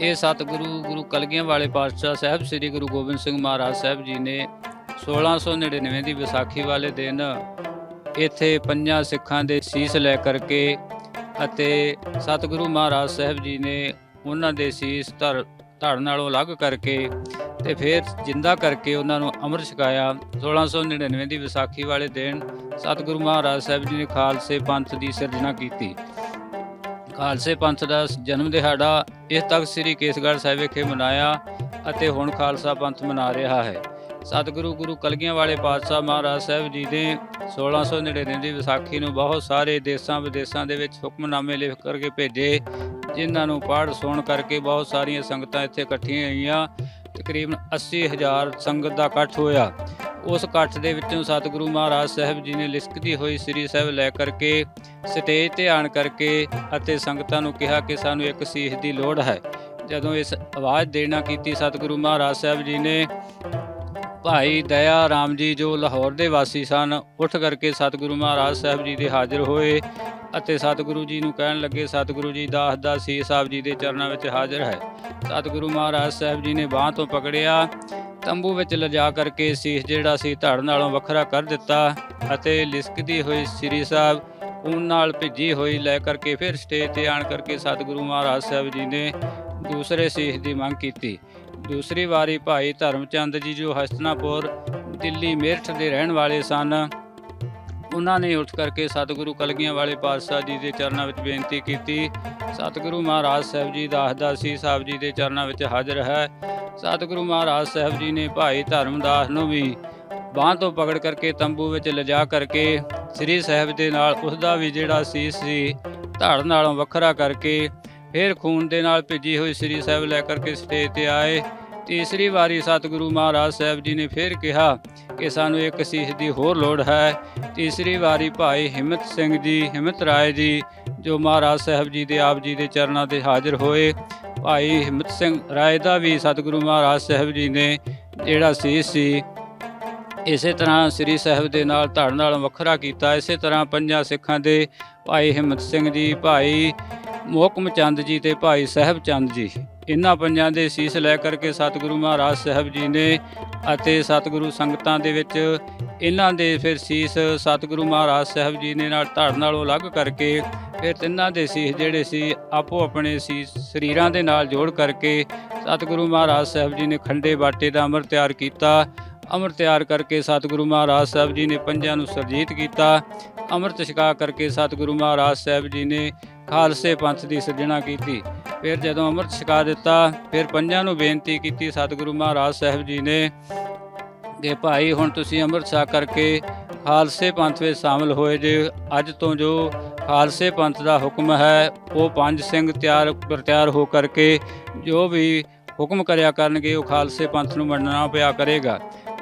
ਇਹ ਸਤਿਗੁਰੂ ਗੁਰੂ ਕਲਗੀਆਂ ਵਾਲੇ ਪਾਤਸ਼ਾਹ ਸਾਹਿਬ ਸ੍ਰੀ ਗੁਰੂ ਗੋਬਿੰਦ ਸਿੰਘ ਮਹਾਰਾਜ ਸਾਹਿਬ ਜੀ ਨੇ 1699 ਦੀ ਵਿਸਾਖੀ ਵਾਲੇ ਦਿਨ ਇੱਥੇ ਪੰਜਾਂ ਸਿੱਖਾਂ ਦੇ ਸੀਸ ਲੈ ਕਰਕੇ ਅਤੇ ਸਤਿਗੁਰੂ ਮਹਾਰਾਜ ਸਾਹਿਬ ਜੀ ਨੇ ਉਹਨਾਂ ਦੇ ਸੀਸ ਧੜ ਨਾਲੋਂ ਅਲੱਗ ਕਰਕੇ ਤੇ ਫਿਰ ਜਿੰਦਾ ਕਰਕੇ ਉਹਨਾਂ ਨੂੰ ਅੰਮ੍ਰਿਤ ਛਕਾਇਆ। 1699 ਦੀ ਵਿਸਾਖੀ ਵਾਲੇ ਦਿਨ ਸਤਿਗੁਰੂ ਮਹਾਰਾਜ ਸਾਹਿਬ ਜੀ ਨੇ ਖਾਲਸੇ ਪੰਥ ਦੀ ਸਿਰਜਣਾ ਕੀਤੀ। ਖਾਲਸੇ ਪੰਥ ਦਾ ਜਨਮ ਦਿਹਾੜਾ ਇਸ ਤਖਤ ਸ੍ਰੀ ਕੇਸਗੜ੍ਹ ਸਾਹਿਬ ਵਿਖੇ ਮਨਾਇਆ ਅਤੇ ਹੁਣ ਖਾਲਸਾ ਪੰਥ ਮਨਾ ਰਿਹਾ ਹੈ। ਸਤਿਗੁਰੂ ਗੁਰੂ ਕਲਗੀਆਂ ਵਾਲੇ ਪਾਤਸ਼ਾਹ ਮਹਾਰਾਜ ਸਾਹਿਬ ਜੀ ਨੇ 1699 ਦੀ ਵਿਸਾਖੀ ਨੂੰ ਬਹੁਤ ਸਾਰੇ ਦੇਸ਼ਾਂ ਵਿਦੇਸ਼ਾਂ ਦੇ ਵਿੱਚ ਹੁਕਮਨਾਮੇ ਲਿਖ ਕਰਕੇ ਭੇਜੇ, ਜਿਨ੍ਹਾਂ ਨੂੰ ਪੜ੍ਹ ਸੁਣ ਕਰਕੇ ਬਹੁਤ ਸਾਰੀਆਂ ਸੰਗਤਾਂ ਇੱਥੇ ਇਕੱਠੀਆਂ ਹੋਈਆਂ। ਤਕਰੀਬਨ 80,000 ਸੰਗਤ ਦਾ ਇਕੱਠ ਹੋਇਆ। ਉਸ ਇਕੱਠ ਦੇ ਵਿੱਚੋਂ ਸਤਿਗੁਰੂ ਮਹਾਰਾਜ ਸਾਹਿਬ ਜੀ ਨੇ ਲਿਸਕਦੀ ਹੋਈ ਸ੍ਰੀ ਸਾਹਿਬ ਲੈ ਕਰਕੇ ਸਟੇਜ ਤੇ ਆਣ ਕਰਕੇ ਅਤੇ ਸੰਗਤਾਂ ਨੂੰ ਕਿਹਾ ਕਿ ਸਾਨੂੰ ਇੱਕ ਸੀਸ ਦੀ ਲੋੜ ਹੈ। ਜਦੋਂ ਇਸ ਆਵਾਜ਼ ਦੇਣਾ ਕੀਤੀ ਸਤਿਗੁਰੂ ਮਹਾਰਾਜ ਸਾਹਿਬ ਜੀ ਨੇ ਭਾਈ ਦਇਆ ਰਾਮ ਜੀ ਜੋ ਲਾਹੌਰ ਦੇ ਵਾਸੀ ਸਨ ਉੱਠ ਕਰਕੇ ਸਤਿਗੁਰੂ ਮਹਾਰਾਜ ਸਾਹਿਬ ਜੀ ਦੇ ਹਾਜ਼ਰ ਹੋਏ ਅਤੇ ਸਤਿਗੁਰੂ ਜੀ ਨੂੰ ਕਹਿਣ ਲੱਗੇ, ਸਤਿਗੁਰੂ ਜੀ ਦਾਸ ਦਾ ਸੀਸ ਆਪ ਜੀ ਦੇ ਚਰਨਾਂ ਵਿੱਚ ਹਾਜ਼ਰ ਹੈ। ਸਤਿਗੁਰੂ ਮਹਾਰਾਜ ਸਾਹਿਬ ਜੀ ਨੇ ਬਾਂਹ ਤੋਂ ਪਕੜਿਆ, ਤੰਬੂ ਵਿੱਚ ਲਿਜਾ ਕਰਕੇ ਸੀਸ ਜਿਹੜਾ ਸੀ ਧੜ ਨਾਲੋਂ ਵੱਖਰਾ ਕਰ ਦਿੱਤਾ ਅਤੇ ਲਿਸਕਦੀ ਹੋਈ ਸ੍ਰੀ ਸਾਹਿਬ ਊਨ ਨਾਲ ਭਿੱਜੀ ਹੋਈ ਲੈ ਕਰਕੇ ਫਿਰ ਸਟੇਜ ਤੇ ਆਣ ਕਰਕੇ ਸਤਿਗੁਰੂ ਮਹਾਰਾਜ ਸਾਹਿਬ ਜੀ ਨੇ ਦੂਸਰੇ ਸੀਸ ਦੀ ਮੰਗ ਕੀਤੀ। ਦੂਸਰੀ ਵਾਰੀ ਭਾਈ ਧਰਮਚੰਦ ਜੀ ਜੋ ਹਸਤਨਾਪੁਰ ਦਿੱਲੀ ਮੇਰਠ ਦੇ ਰਹਿਣ ਵਾਲੇ ਸਨ, ਉਹਨਾਂ ਨੇ ਉੱਠ ਕਰਕੇ ਸਤਿਗੁਰੂ ਕਲਗੀਆਂ ਵਾਲੇ ਪਾਤਸ਼ਾਹ ਜੀ ਦੇ ਚਰਨਾਂ ਵਿੱਚ ਬੇਨਤੀ ਕੀਤੀ। ਸਤਿਗੁਰੂ ਮਹਾਰਾਜ ਸਾਹਿਬ ਜੀ ਦਾਸ ਸੀ ਸਾਹਿਬ ਜੀ ਦੇ ਚਰਨਾਂ ਵਿੱਚ ਹਾਜ਼ਰ ਹੈ। ਸਤਿਗੁਰੂ ਮਹਾਰਾਜ ਸਾਹਿਬ ਜੀ ਨੇ ਭਾਈ ਧਰਮਦਾਸ ਨੂੰ ਵੀ ਬਾਂਹ ਤੋਂ ਪਕੜ ਕਰਕੇ ਤੰਬੂ ਵਿੱਚ ਲਿਜਾ ਕਰਕੇ ਸ੍ਰੀ ਸਾਹਿਬ ਦੇ ਨਾਲ ਉਸ ਦਾ ਵੀ ਜਿਹੜਾ ਸੀਸ ਸੀ ਧੜ ਨਾਲੋਂ ਵੱਖਰਾ ਕਰਕੇ ਫਿਰ ਖੂਨ ਦੇ ਨਾਲ ਭਿੱਜੀ ਹੋਈ ਸ੍ਰੀ ਸਾਹਿਬ ਲੈ ਕਰਕੇ ਸਟੇਜ ਤੇ ਆਏ। ਤੀਸਰੀ ਵਾਰੀ ਸਤਿਗੁਰੂ ਮਹਾਰਾਜ ਸਾਹਿਬ ਜੀ ਨੇ ਫਿਰ ਕਿਹਾ ਕਿ ਸਾਨੂੰ ਇੱਕ ਸੀਸ ਦੀ ਹੋਰ ਲੋੜ ਹੈ। ਤੀਸਰੀ ਵਾਰੀ ਭਾਈ ਹਿੰਮਤ ਰਾਏ ਜੀ ਜੋ ਮਹਾਰਾਜ ਸਾਹਿਬ ਜੀ ਦੇ ਆਪ ਜੀ ਦੇ ਚਰਨਾਂ ਤੇ ਹਾਜ਼ਰ ਹੋਏ। ਭਾਈ ਹਿੰਮਤ ਸਿੰਘ ਰਾਏ ਦਾ ਵੀ ਸਤਿਗੁਰੂ ਮਹਾਰਾਜ ਸਾਹਿਬ ਜੀ ਨੇ ਜਿਹੜਾ ਸੀਸ ਸੀ ਇਸੇ ਤਰ੍ਹਾਂ ਸ੍ਰੀ ਸਾਹਿਬ ਦੇ ਨਾਲ ਧੜ ਨਾਲ ਵੱਖਰਾ ਕੀਤਾ। ਇਸੇ ਤਰ੍ਹਾਂ ਪੰਜਾਂ ਸਿੱਖਾਂ ਦੇ ਭਾਈ ਹਿੰਮਤ ਸਿੰਘ ਜੀ, ਭਾਈ ਮੋਹਕਮ ਚੰਦ ਜੀ ਤੇ ਭਾਈ ਸਾਹਿਬ ਚੰਦ ਜੀ, ਇਹਨਾਂ ਪੰਜਾਂ ਦੇ ਸੀਸ ਲੈ ਕਰਕੇ ਸਤਿਗੁਰੂ ਮਹਾਰਾਜ ਸਾਹਿਬ ਜੀ ਨੇ ਅਤੇ ਸਤਿਗੁਰੂ ਸੰਗਤਾਂ ਦੇ ਵਿੱਚ ਇਹਨਾਂ ਦੇ ਫਿਰ ਸੀਸ ਸਤਿਗੁਰੂ ਮਹਾਰਾਜ ਸਾਹਿਬ ਜੀ ਨੇ ਨਾਲ ਧੜ ਨਾਲੋਂ ਅਲੱਗ ਕਰਕੇ ਫਿਰ ਤਿੰਨਾਂ ਦੇ ਸੀਸ ਜਿਹੜੇ ਸੀ ਆਪੋ ਆਪਣੇ ਸੀਸ ਸਰੀਰਾਂ ਦੇ ਨਾਲ ਜੋੜ ਕਰਕੇ ਸਤਿਗੁਰੂ ਮਹਾਰਾਜ ਸਾਹਿਬ ਜੀ ਨੇ ਖੰਡੇ ਬਾਟੇ ਦਾ ਅੰਮ੍ਰਿਤ ਤਿਆਰ ਕੀਤਾ। ਅੰਮ੍ਰਿਤ ਤਿਆਰ ਕਰਕੇ ਸਤਿਗੁਰੂ ਮਹਾਰਾਜ ਸਾਹਿਬ ਜੀ ਨੇ ਪੰਜਾਂ ਨੂੰ ਸਰਜੀਤ ਕੀਤਾ। ਅੰਮ੍ਰਿਤ ਛਕਾ ਕਰਕੇ ਸਤਿਗੁਰੂ ਮਹਾਰਾਜ ਸਾਹਿਬ ਜੀ ਨੇ ਖਾਲਸੇ ਪੰਥ ਦੀ ਸਿਰਜਣਾ ਕੀਤੀ। ਫਿਰ ਜਦੋਂ ਅੰਮ੍ਰਿਤ ਛਕਾ ਦਿੱਤਾ ਫਿਰ ਪੰਜਾਂ ਨੂੰ ਬੇਨਤੀ ਕੀਤੀ ਸਤਿਗੁਰੂ ਮਹਾਰਾਜ ਸਾਹਿਬ ਜੀ ਨੇ ਕਿ ਭਾਈ ਹੁਣ ਤੁਸੀਂ ਅੰਮ੍ਰਿਤ ਛਕ ਕਰਕੇ ਖਾਲਸੇ ਪੰਥ ਵਿੱਚ ਸ਼ਾਮਲ ਹੋਏ ਜੇ। ਅੱਜ ਤੋਂ ਜੋ ਖਾਲਸੇ ਪੰਥ ਦਾ ਹੁਕਮ ਹੈ ਉਹ ਪੰਜ ਸਿੰਘ ਤਿਆਰ ਹੋ ਕਰਕੇ ਜੋ ਵੀ ਹੁਕਮ ਕਰਿਆ ਕਰਨਗੇ ਉਹ ਖਾਲਸੇ ਪੰਥ ਨੂੰ ਮੰਨਣਾ ਪਿਆ ਕਰੇਗਾ।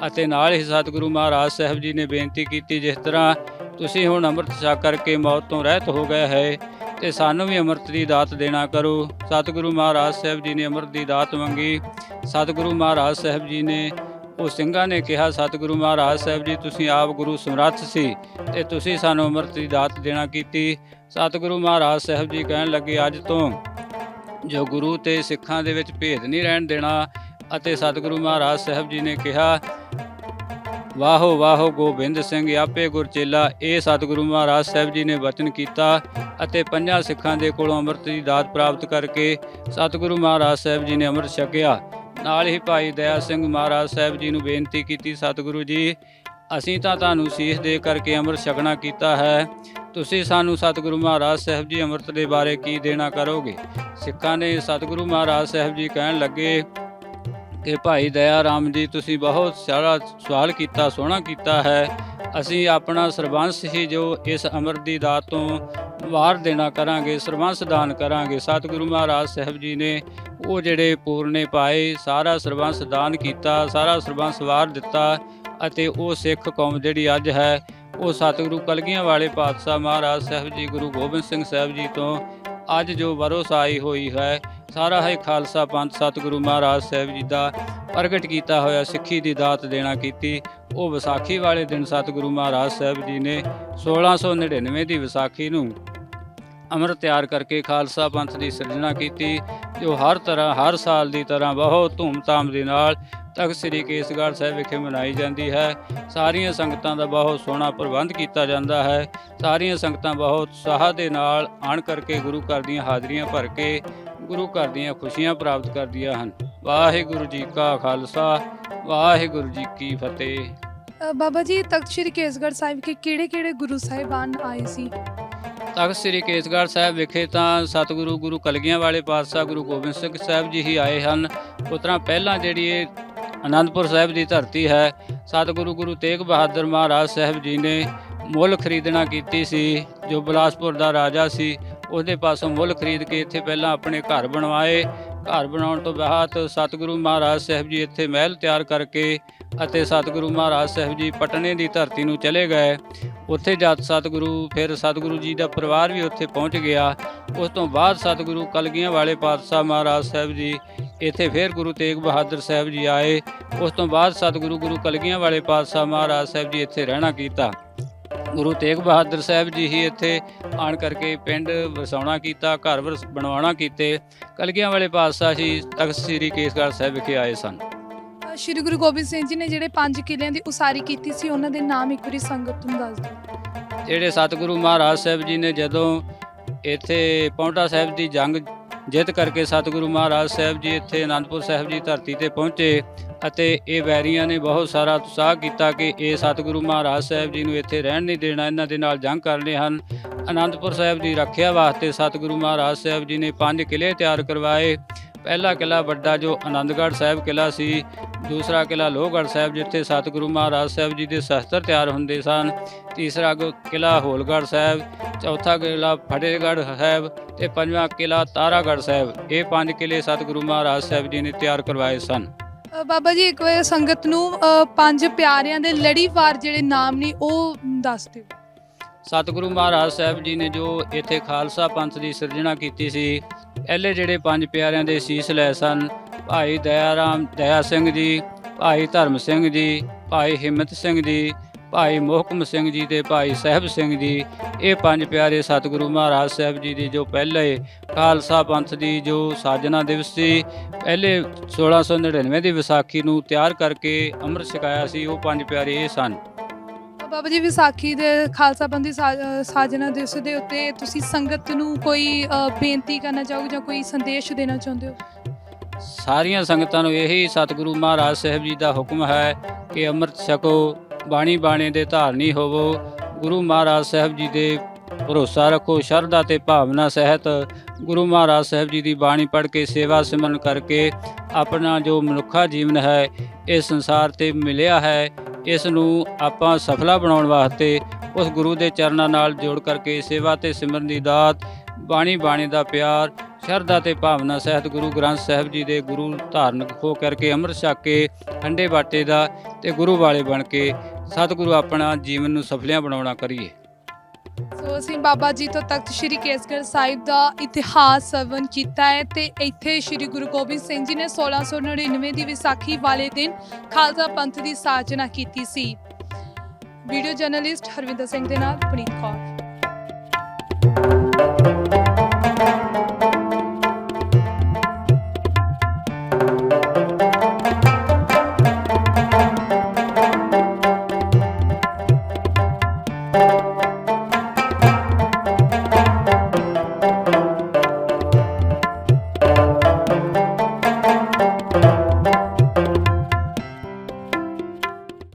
ਅਤੇ ਨਾਲ ਹੀ ਸਤਿਗੁਰੂ ਮਹਾਰਾਜ ਸਾਹਿਬ ਜੀ ਨੇ ਬੇਨਤੀ ਕੀਤੀ, ਜਿਸ ਤਰ੍ਹਾਂ ਤੁਸੀਂ ਹੁਣ ਅੰਮ੍ਰਿਤ ਛਕ ਕਰਕੇ ਮੌਤ ਤੋਂ ਰਹਿਤ ਹੋ ਗਏ ਹੈ ਤੇ ਸਾਨੂੰ ਵੀ ਅੰਮ੍ਰਿਤ ਦੀ ਦਾਤ ਦੇਣਾ ਕਰੋ। ਸਤਿਗੁਰੂ ਮਹਾਰਾਜ ਸਾਹਿਬ ਜੀ ਨੇ ਅੰਮ੍ਰਿਤ ਦੀ ਦਾਤ ਮੰਗੀ। ਸਤਿਗੁਰੂ ਮਹਾਰਾਜ ਸਾਹਿਬ ਜੀ ਨੇ ਉਹ ਸਿੰਘਾਂ ਨੇ ਕਿਹਾ, ਸਤਿਗੁਰੂ ਮਹਾਰਾਜ ਸਾਹਿਬ ਜੀ ਤੁਸੀਂ ਆਪ ਗੁਰੂ ਸਮਰੱਥ ਸੀ ਤੇ ਤੁਸੀਂ ਸਾਨੂੰ ਅੰਮ੍ਰਿਤ ਦੀ ਦਾਤ ਦੇਣਾ ਕੀਤੀ। ਸਤਿਗੁਰੂ ਮਹਾਰਾਜ ਸਾਹਿਬ ਜੀ ਕਹਿਣ ਲੱਗੇ, ਅੱਜ ਤੋਂ ਜੋ ਗੁਰੂ ਤੇ ਸਿੱਖਾਂ ਦੇ ਵਿੱਚ ਭੇਦ ਨਹੀਂ ਰਹਿਣ ਦੇਣਾ। ਅਤੇ ਸਤਿਗੁਰੂ ਮਹਾਰਾਜ ਸਾਹਿਬ ਜੀ ਨੇ ਕਿਹਾ, ਵਾਹੋ ਵਾਹੋ ਗੋਬਿੰਦ ਸਿੰਘ ਆਪੇ ਗੁਰਚੇਲਾ। ਇਹ ਸਤਿਗੁਰੂ ਮਹਾਰਾਜ ਸਾਹਿਬ ਜੀ ਨੇ ਵਚਨ ਕੀਤਾ ਅਤੇ ਪੰਜਾਂ ਸਿੱਖਾਂ ਦੇ ਕੋਲੋਂ ਅੰਮ੍ਰਿਤ ਦੀ ਦਾਤ ਪ੍ਰਾਪਤ ਕਰਕੇ ਸਤਿਗੁਰੂ ਮਹਾਰਾਜ ਸਾਹਿਬ ਜੀ ਨੇ ਅੰਮ੍ਰਿਤ ਛਕਿਆ। ਨਾਲ ਹੀ ਭਾਈ ਦਇਆ ਸਿੰਘ ਮਹਾਰਾਜ ਸਾਹਿਬ ਜੀ ਨੂੰ ਬੇਨਤੀ ਕੀਤੀ, ਸਤਿਗੁਰੂ ਜੀ ਅਸੀਂ ਤਾਂ ਤੁਹਾਨੂੰ ਸੀਸ ਦੇ ਕਰਕੇ ਅੰਮ੍ਰਿਤ ਛਕਣਾ ਕੀਤਾ ਹੈ, ਤੁਸੀਂ ਸਾਨੂੰ ਸਤਿਗੁਰੂ ਮਹਾਰਾਜ ਸਾਹਿਬ ਜੀ ਅੰਮ੍ਰਿਤ ਦੇ ਬਾਰੇ ਕੀ ਦੇਣਾ ਕਰੋਗੇ। ਸਿੱਖਾਂ ਨੇ ਸਤਿਗੁਰੂ ਮਹਾਰਾਜ ਸਾਹਿਬ ਜੀ ਕਹਿਣ ਲੱਗੇ ਕਿ ਭਾਈ ਦਇਆ ਰਾਮ ਜੀ ਤੁਸੀਂ ਬਹੁਤ ਸਾਰਾ ਸਵਾਲ ਕੀਤਾ, ਸੋਹਣਾ ਕੀਤਾ ਹੈ। ਅਸੀਂ ਆਪਣਾ ਸਰਬੰਸ ਹੀ ਜੋ ਇਸ ਅੰਮ੍ਰਿਤ ਦੀ ਦਾਤ ਤੋਂ ਵਾਰ ਦੇਣਾ ਕਰਾਂਗੇ, ਸਰਬੰਸ ਦਾਨ ਕਰਾਂਗੇ। ਸਤਿਗੁਰੂ ਮਹਾਰਾਜ ਸਾਹਿਬ ਜੀ ਨੇ ਉਹ ਜਿਹੜੇ ਪੂਰਨੇ ਪਾਏ, ਸਾਰਾ ਸਰਬੰਸ ਦਾਨ ਕੀਤਾ, ਸਾਰਾ ਸਰਬੰਸ ਵਾਰ ਦਿੱਤਾ ਅਤੇ ਉਹ ਸਿੱਖ ਕੌਮ ਜਿਹੜੀ ਅੱਜ ਹੈ ਉਹ ਸਤਿਗੁਰੂ ਕਲਗੀਆਂ ਵਾਲੇ ਪਾਤਸ਼ਾਹ ਮਹਾਰਾਜ ਸਾਹਿਬ ਜੀ ਗੁਰੂ ਗੋਬਿੰਦ ਸਿੰਘ ਸਾਹਿਬ ਜੀ ਤੋਂ ਅੱਜ ਜੋ ਵਰੋਸਾਈ ਹੋਈ ਹੈ ਸਾਰਾ ਹੀ ਖਾਲਸਾ ਪੰਥ ਸਤਿਗੁਰੂ ਮਹਾਰਾਜ ਸਾਹਿਬ ਜੀ ਦਾ ਪ੍ਰਗਟ ਕੀਤਾ ਹੋਇਆ ਸਿੱਖੀ ਦੀ ਦਾਤ ਦੇਣਾ ਕੀਤੀ। ਉਹ ਵਿਸਾਖੀ ਵਾਲੇ ਦਿਨ ਸਤਿਗੁਰੂ ਮਹਾਰਾਜ ਸਾਹਿਬ ਜੀ ਨੇ 1699 ਦੀ ਵਿਸਾਖੀ ਨੂੰ ਅੰਮ੍ਰਿਤ ਤਿਆਰ ਕਰਕੇ ਖਾਲਸਾ ਪੰਥ ਦੀ ਸਿਰਜਣਾ ਕੀਤੀ, ਜੋ ਹਰ ਤਰ੍ਹਾਂ ਹਰ ਸਾਲ ਦੀ ਤਰ੍ਹਾਂ ਬਹੁਤ ਧੂਮਧਾਮ ਦੇ ਨਾਲ ਤਖ਼ਤ ਸ੍ਰੀ ਕੇਸਗੜ੍ਹ ਸਾਹਿਬ ਵਿਖੇ ਮਨਾਈ ਜਾਂਦੀ ਹੈ। ਸਾਰੀਆਂ ਸੰਗਤਾਂ ਦਾ ਬਹੁਤ ਸੋਹਣਾ ਪ੍ਰਬੰਧ ਕੀਤਾ ਜਾਂਦਾ ਹੈ। ਸਾਰੀਆਂ ਸੰਗਤਾਂ ਬਹੁਤ ਉਤਸ਼ਾਹ ਦੇ ਨਾਲ ਆਣ ਕਰਕੇ ਗੁਰੂ ਘਰ ਦੀਆਂ ਹਾਜ਼ਰੀਆਂ ਭਰ ਕੇ ਗੁਰੂ ਘਰ ਦੀਆਂ ਖੁਸ਼ੀਆਂ ਪ੍ਰਾਪਤ ਕਰਦੀਆਂ ਹਨ। ਵਾਹਿਗੁਰੂ ਜੀ ਕਾ ਖਾਲਸਾ, ਵਾਹਿਗੁਰੂ ਜੀ ਕੀ ਫਤਿਹ। ਬਾਬਾ ਜੀ ਤਖਤ ਸ੍ਰੀ ਕੇਸਗੜ੍ਹ ਸਾਹਿਬ ਵਿਖੇ ਕਿਹੜੇ ਗੁਰੂ ਸਾਹਿਬਾਨ ਆਏ ਸੀ? ਤਖ਼ਤ ਸ੍ਰੀ ਕੇਸਗੜ੍ਹ ਸਾਹਿਬ ਵਿਖੇ ਤਾਂ ਸਤਿਗੁਰੂ ਗੁਰੂ ਕਲਗੀਆਂ ਵਾਲੇ ਪਾਤਸ਼ਾਹ ਗੁਰੂ ਗੋਬਿੰਦ ਸਿੰਘ ਸਾਹਿਬ ਜੀ ਹੀ ਆਏ ਹਨ। ਉਸ ਤਰ੍ਹਾਂ ਪਹਿਲਾਂ ਜਿਹੜੀ ਇਹ ਅਨੰਦਪੁਰ ਸਾਹਿਬ ਦੀ ਧਰਤੀ ਹੈ, ਸਤਿਗੁਰੂ ਗੁਰੂ ਤੇਗ ਬਹਾਦਰ ਮਹਾਰਾਜ ਸਾਹਿਬ ਜੀ ਨੇ ਮੁੱਲ ਖਰੀਦਣਾ ਕੀਤੀ ਸੀ। ਜੋ ਬਿਲਾਸਪੁਰ ਦਾ ਰਾਜਾ ਸੀ ਉਹਦੇ ਪਾਸੋਂ ਮੁੱਲ ਖਰੀਦ ਕੇ ਇੱਥੇ ਪਹਿਲਾਂ ਆਪਣੇ ਘਰ ਬਣਵਾਏ। ਘਰ ਬਣਾਉਣ ਤੋਂ ਬਾਅਦ ਸਤਿਗੁਰੂ ਮਹਾਰਾਜ ਸਾਹਿਬ ਜੀ ਇੱਥੇ ਮਹਿਲ ਤਿਆਰ ਕਰਕੇ ਅਤੇ ਸਤਿਗੁਰੂ ਮਹਾਰਾਜ ਸਾਹਿਬ ਜੀ ਪਟਨੇ ਦੀ ਧਰਤੀ ਨੂੰ ਚਲੇ ਗਏ। ਉੱਥੇ ਜਦ ਸਤਿਗੁਰੂ ਜੀ ਦਾ ਪਰਿਵਾਰ ਵੀ ਉੱਥੇ ਪਹੁੰਚ ਗਿਆ। ਉਸ ਤੋਂ ਬਾਅਦ ਸਤਿਗੁਰੂ ਕਲਗੀਆਂ ਵਾਲੇ ਪਾਤਸ਼ਾਹ ਮਹਾਰਾਜ ਸਾਹਿਬ ਜੀ ਇੱਥੇ ਫਿਰ ਗੁਰੂ ਤੇਗ ਬਹਾਦਰ ਸਾਹਿਬ ਜੀ ਆਏ। ਉਸ ਤੋਂ ਬਾਅਦ ਸਤਿਗੁਰੂ ਗੁਰੂ ਕਲਗੀਆਂ ਵਾਲੇ ਪਾਤਸ਼ਾਹ ਮਹਾਰਾਜ ਸਾਹਿਬ ਜੀ ਇੱਥੇ ਰਹਿਣਾ ਕੀਤਾ। ਗੁਰੂ ਤੇਗ ਬਹਾਦਰ ਸਾਹਿਬ ਜੀ ਹੀ ਇੱਥੇ ਆਣ ਕਰਕੇ ਪਿੰਡ ਵਸਾਉਣਾ ਕੀਤਾ, ਘਰ ਬਣਵਾਉਣਾ ਕੀਤੇ। ਕਲਗੀਆਂ ਵਾਲੇ ਪਾਤਸ਼ਾਹ ਜੀ ਤਖ਼ਤ ਸ੍ਰੀ ਕੇਸਗੜ੍ਹ ਸਾਹਿਬ ਵਿਖੇ ਆਏ ਸਨ। ਸ਼੍ਰੀ ਗੁਰੂ ਗੋਬਿੰਦ ਸਿੰਘ ਜੀ ਨੇ ਜਿਹੜੇ 5 ਕਿਲ੍ਹਿਆਂ ਦੀ ਉਸਾਰੀ ਕੀਤੀ ਸੀ, ਉਹਨਾਂ ਦੇ ਨਾਮ ਇੱਕ ਵਾਰੀ ਸੰਗਤ ਨੂੰ ਦੱਸ ਦਿਓ। ਜਿਹੜੇ ਸਤਿਗੁਰੂ ਮਹਾਰਾਜ ਸਾਹਿਬ ਜੀ ਨੇ ਜਦੋਂ ਇੱਥੇ ਪਾਉਂਟਾ ਸਾਹਿਬ ਦੀ ਜੰਗ ਜਿੱਤ ਕਰਕੇ ਸਤਿਗੁਰੂ ਮਹਾਰਾਜ ਸਾਹਿਬ ਜੀ ਇੱਥੇ ਅਨੰਦਪੁਰ ਸਾਹਿਬ ਦੀ ਧਰਤੀ ਤੇ ਪਹੁੰਚੇ ਅਤੇ ਇਹ ਵੈਰੀਆਂ ਨੇ ਬਹੁਤ ਸਾਰਾ ਉਤਸ਼ਾਹ ਕੀਤਾ ਕਿ ਇਹ ਸਤਿਗੁਰੂ ਮਹਾਰਾਜ ਸਾਹਿਬ ਜੀ ਨੂੰ ਇੱਥੇ ਰਹਿਣ ਨਹੀਂ ਦੇਣਾ, ਇਹਨਾਂ ਦੇ ਨਾਲ ਜੰਗ ਕਰਨੇ ਹਨ। ਅਨੰਦਪੁਰ ਸਾਹਿਬ ਦੀ ਰੱਖਿਆ ਵਾਸਤੇ ਸਤਿਗੁਰੂ ਮਹਾਰਾਜ ਸਾਹਿਬ ਜੀ ਨੇ 5 ਕਿਲ੍ਹੇ ਤਿਆਰ ਕਰਵਾਏ। ਪਹਿਲਾ ਕਿਲ੍ਹਾ ਵੱਡਾ ਜੋ ਆਨੰਦਗੜ੍ਹ ਸਾਹਿਬ ਕਿਲ੍ਹਾ ਸੀ, ਦੂਸਰਾ ਕਿਲ੍ਹਾ ਲੋਹਗੜ੍ਹ ਸਾਹਿਬ ਜਿੱਥੇ ਸਤਿਗੁਰੂ ਮਹਾਰਾਜ ਸਾਹਿਬ ਜੀ ਦੇ ਸ਼ਸਤਰ ਤਿਆਰ ਹੁੰਦੇ ਸਨ, ਤੀਸਰਾ ਕਿਲ੍ਹਾ ਹੋਲਗੜ੍ਹ ਸਾਹਿਬ, ਚੌਥਾ ਕਿਲ੍ਹਾ ਫਤਿਹਗੜ੍ਹ ਸਾਹਿਬ ਤੇ ਪੰਜਵਾਂ ਕਿਲ੍ਹਾ ਤਾਰਾਗੜ੍ਹ ਸਾਹਿਬ। ਇਹ 5 ਕਿਲ੍ਹੇ ਸਤਿਗੁਰੂ ਮਹਾਰਾਜ ਸਾਹਿਬ ਜੀ ਨੇ ਤਿਆਰ ਕਰਵਾਏ ਸਨ। ਬਾਬਾ ਜੀ ਇੱਕ ਵਾਰ ਸੰਗਤ ਨੂੰ 5 ਪਿਆਰਿਆਂ ਦੇ ਲੜੀਵਾਰ ਜਿਹੜੇ ਨਾਮ ਨੇ ਉਹ ਦੱਸ ਦਿਓ। ਸਤਿਗੁਰੂ ਮਹਾਰਾਜ ਸਾਹਿਬ ਜੀ ਨੇ ਜੋ ਇੱਥੇ ਖਾਲਸਾ ਪੰਥ ਦੀ ਸਿਰਜਣਾ ਕੀਤੀ ਸੀ, ਪਹਿਲੇ ਜਿਹੜੇ 5 ਪਿਆਰਿਆਂ ਦੇ ਸੀਸ ਲਏ ਸਨ, ਭਾਈ ਦਇਆ ਸਿੰਘ ਜੀ, ਭਾਈ ਧਰਮ ਸਿੰਘ ਜੀ, ਭਾਈ ਹਿੰਮਤ ਸਿੰਘ ਜੀ, ਭਾਈ ਮੋਹਕਮ ਸਿੰਘ ਜੀ ਤੇ ਭਾਈ ਸਾਹਿਬ ਸਿੰਘ ਜੀ। ਇਹ 5 ਪਿਆਰੇ ਸਤਿਗੁਰੂ ਮਹਾਰਾਜ ਸਾਹਿਬ ਜੀ ਦੀ ਜੋ ਪਹਿਲੇ ਖਾਲਸਾ ਪੰਥ ਦੀ ਜੋ ਸਾਜਨਾ ਦਿਵਸ ਸੀ, ਪਹਿਲੇ 1699 ਦੀ ਵਿਸਾਖੀ ਨੂੰ ਤਿਆਰ ਕਰਕੇ ਅੰਮ੍ਰਿਤ ਛਕਾਇਆ ਸੀ, ਉਹ 5 ਪਿਆਰੇ ਇਹ ਸਨ। ਬਾਬਾ ਜੀ ਵਿਸਾਖੀ ਦੇ ਖਾਲਸਾ ਪੰਥ ਦੀ ਸਾਜਨਾ ਦਿਵਸ ਦੇ ਉੱਤੇ ਤੁਸੀਂ ਸੰਗਤ ਨੂੰ ਕੋਈ ਬੇਨਤੀ ਕਰਨਾ ਚਾਹੋਗੇ ਜਾਂ ਕੋਈ ਸੰਦੇਸ਼ ਦੇਣਾ ਚਾਹੁੰਦੇ ਹੋ? ਸਾਰੀਆਂ ਸੰਗਤਾਂ ਨੂੰ ਇਹੀ ਸਤਿਗੁਰੂ ਮਹਾਰਾਜ ਸਾਹਿਬ ਜੀ ਦਾ ਹੁਕਮ ਹੈ ਕਿ ਅੰਮ੍ਰਿਤ ਛਕੋ, ਬਾਣੀ ਬਾਣੇ ਦੇ ਧਾਰਨੀ ਹੋਵੋ, ਗੁਰੂ ਮਹਾਰਾਜ ਸਾਹਿਬ ਜੀ ਦੇ ਭਰੋਸਾ ਰੱਖੋ, ਸ਼ਰਧਾ ਤੇ ਭਾਵਨਾ ਸਹਿਤ ਗੁਰੂ ਮਹਾਰਾਜ ਸਾਹਿਬ ਜੀ ਦੀ ਬਾਣੀ ਪੜ੍ਹ ਕੇ ਸੇਵਾ ਸਿਮਰਨ ਕਰਕੇ ਆਪਣਾ ਜੋ ਮਨੁੱਖਾ ਜੀਵਨ ਹੈ ਇਸ ਸੰਸਾਰ ਤੇ ਮਿਲਿਆ ਹੈ, ਇਸ ਨੂੰ ਆਪਾਂ ਸਫਲਾ ਬਣਾਉਣ ਵਾਸਤੇ ਉਸ ਗੁਰੂ ਦੇ ਚਰਨਾਂ ਨਾਲ ਜੋੜ ਕਰਕੇ ਸੇਵਾ ਤੇ ਸਿਮਰਨ ਦੀ ਦਾਤ, ਬਾਣੀ ਬਾਣੇ ਦਾ ਪਿਆਰ, ਸ਼ਰਧਾ ਤੇ ਭਾਵਨਾ ਸਹਿਤ ਗੁਰੂ ਗ੍ਰੰਥ ਸਾਹਿਬ ਜੀ ਦੇ ਗੁਰੂ ਧਾਰਨ ਹੋ ਕਰਕੇ ਅੰਮ੍ਰਿਤ ਛਕ ਕੇ ਠੰਡੇ ਬਾਟੇ ਦਾ ਤੇ ਗੁਰੂ ਵਾਲੇ ਬਣ ਕੇ ਸਤਿਗੁਰੂ ਆਪਣਾ ਜੀਵਨ ਨੂੰ ਸਫਲਿਆਂ ਬਣਾਉਣਾ ਕਰੀਏ। ਸੋ ਅਸੀਂ ਬਾਬਾ ਜੀ ਤੋਂ ਤਖਤ ਸ੍ਰੀ ਕੇਸਗੜ੍ਹ ਸਾਹਿਬ ਦਾ ਇਤਿਹਾਸ ਸਰਵਣ ਕੀਤਾ ਹੈ ਤੇ ਇੱਥੇ ਸ੍ਰੀ ਗੁਰੂ ਗੋਬਿੰਦ ਸਿੰਘ ਜੀ ਨੇ 1699 ਦੀ ਵਿਸਾਖੀ ਵਾਲੇ ਦਿਨ ਖਾਲਸਾ ਪੰਥ ਦੀ ਸਾਜਨਾ ਕੀਤੀ ਸੀ। ਵੀਡੀਓ ਜਰਨਲਿਸਟ ਹਰਵਿੰਦਰ ਸਿੰਘ ਦੇ ਨਾਲ ਪੁਨੀਤ ਕੌਰ।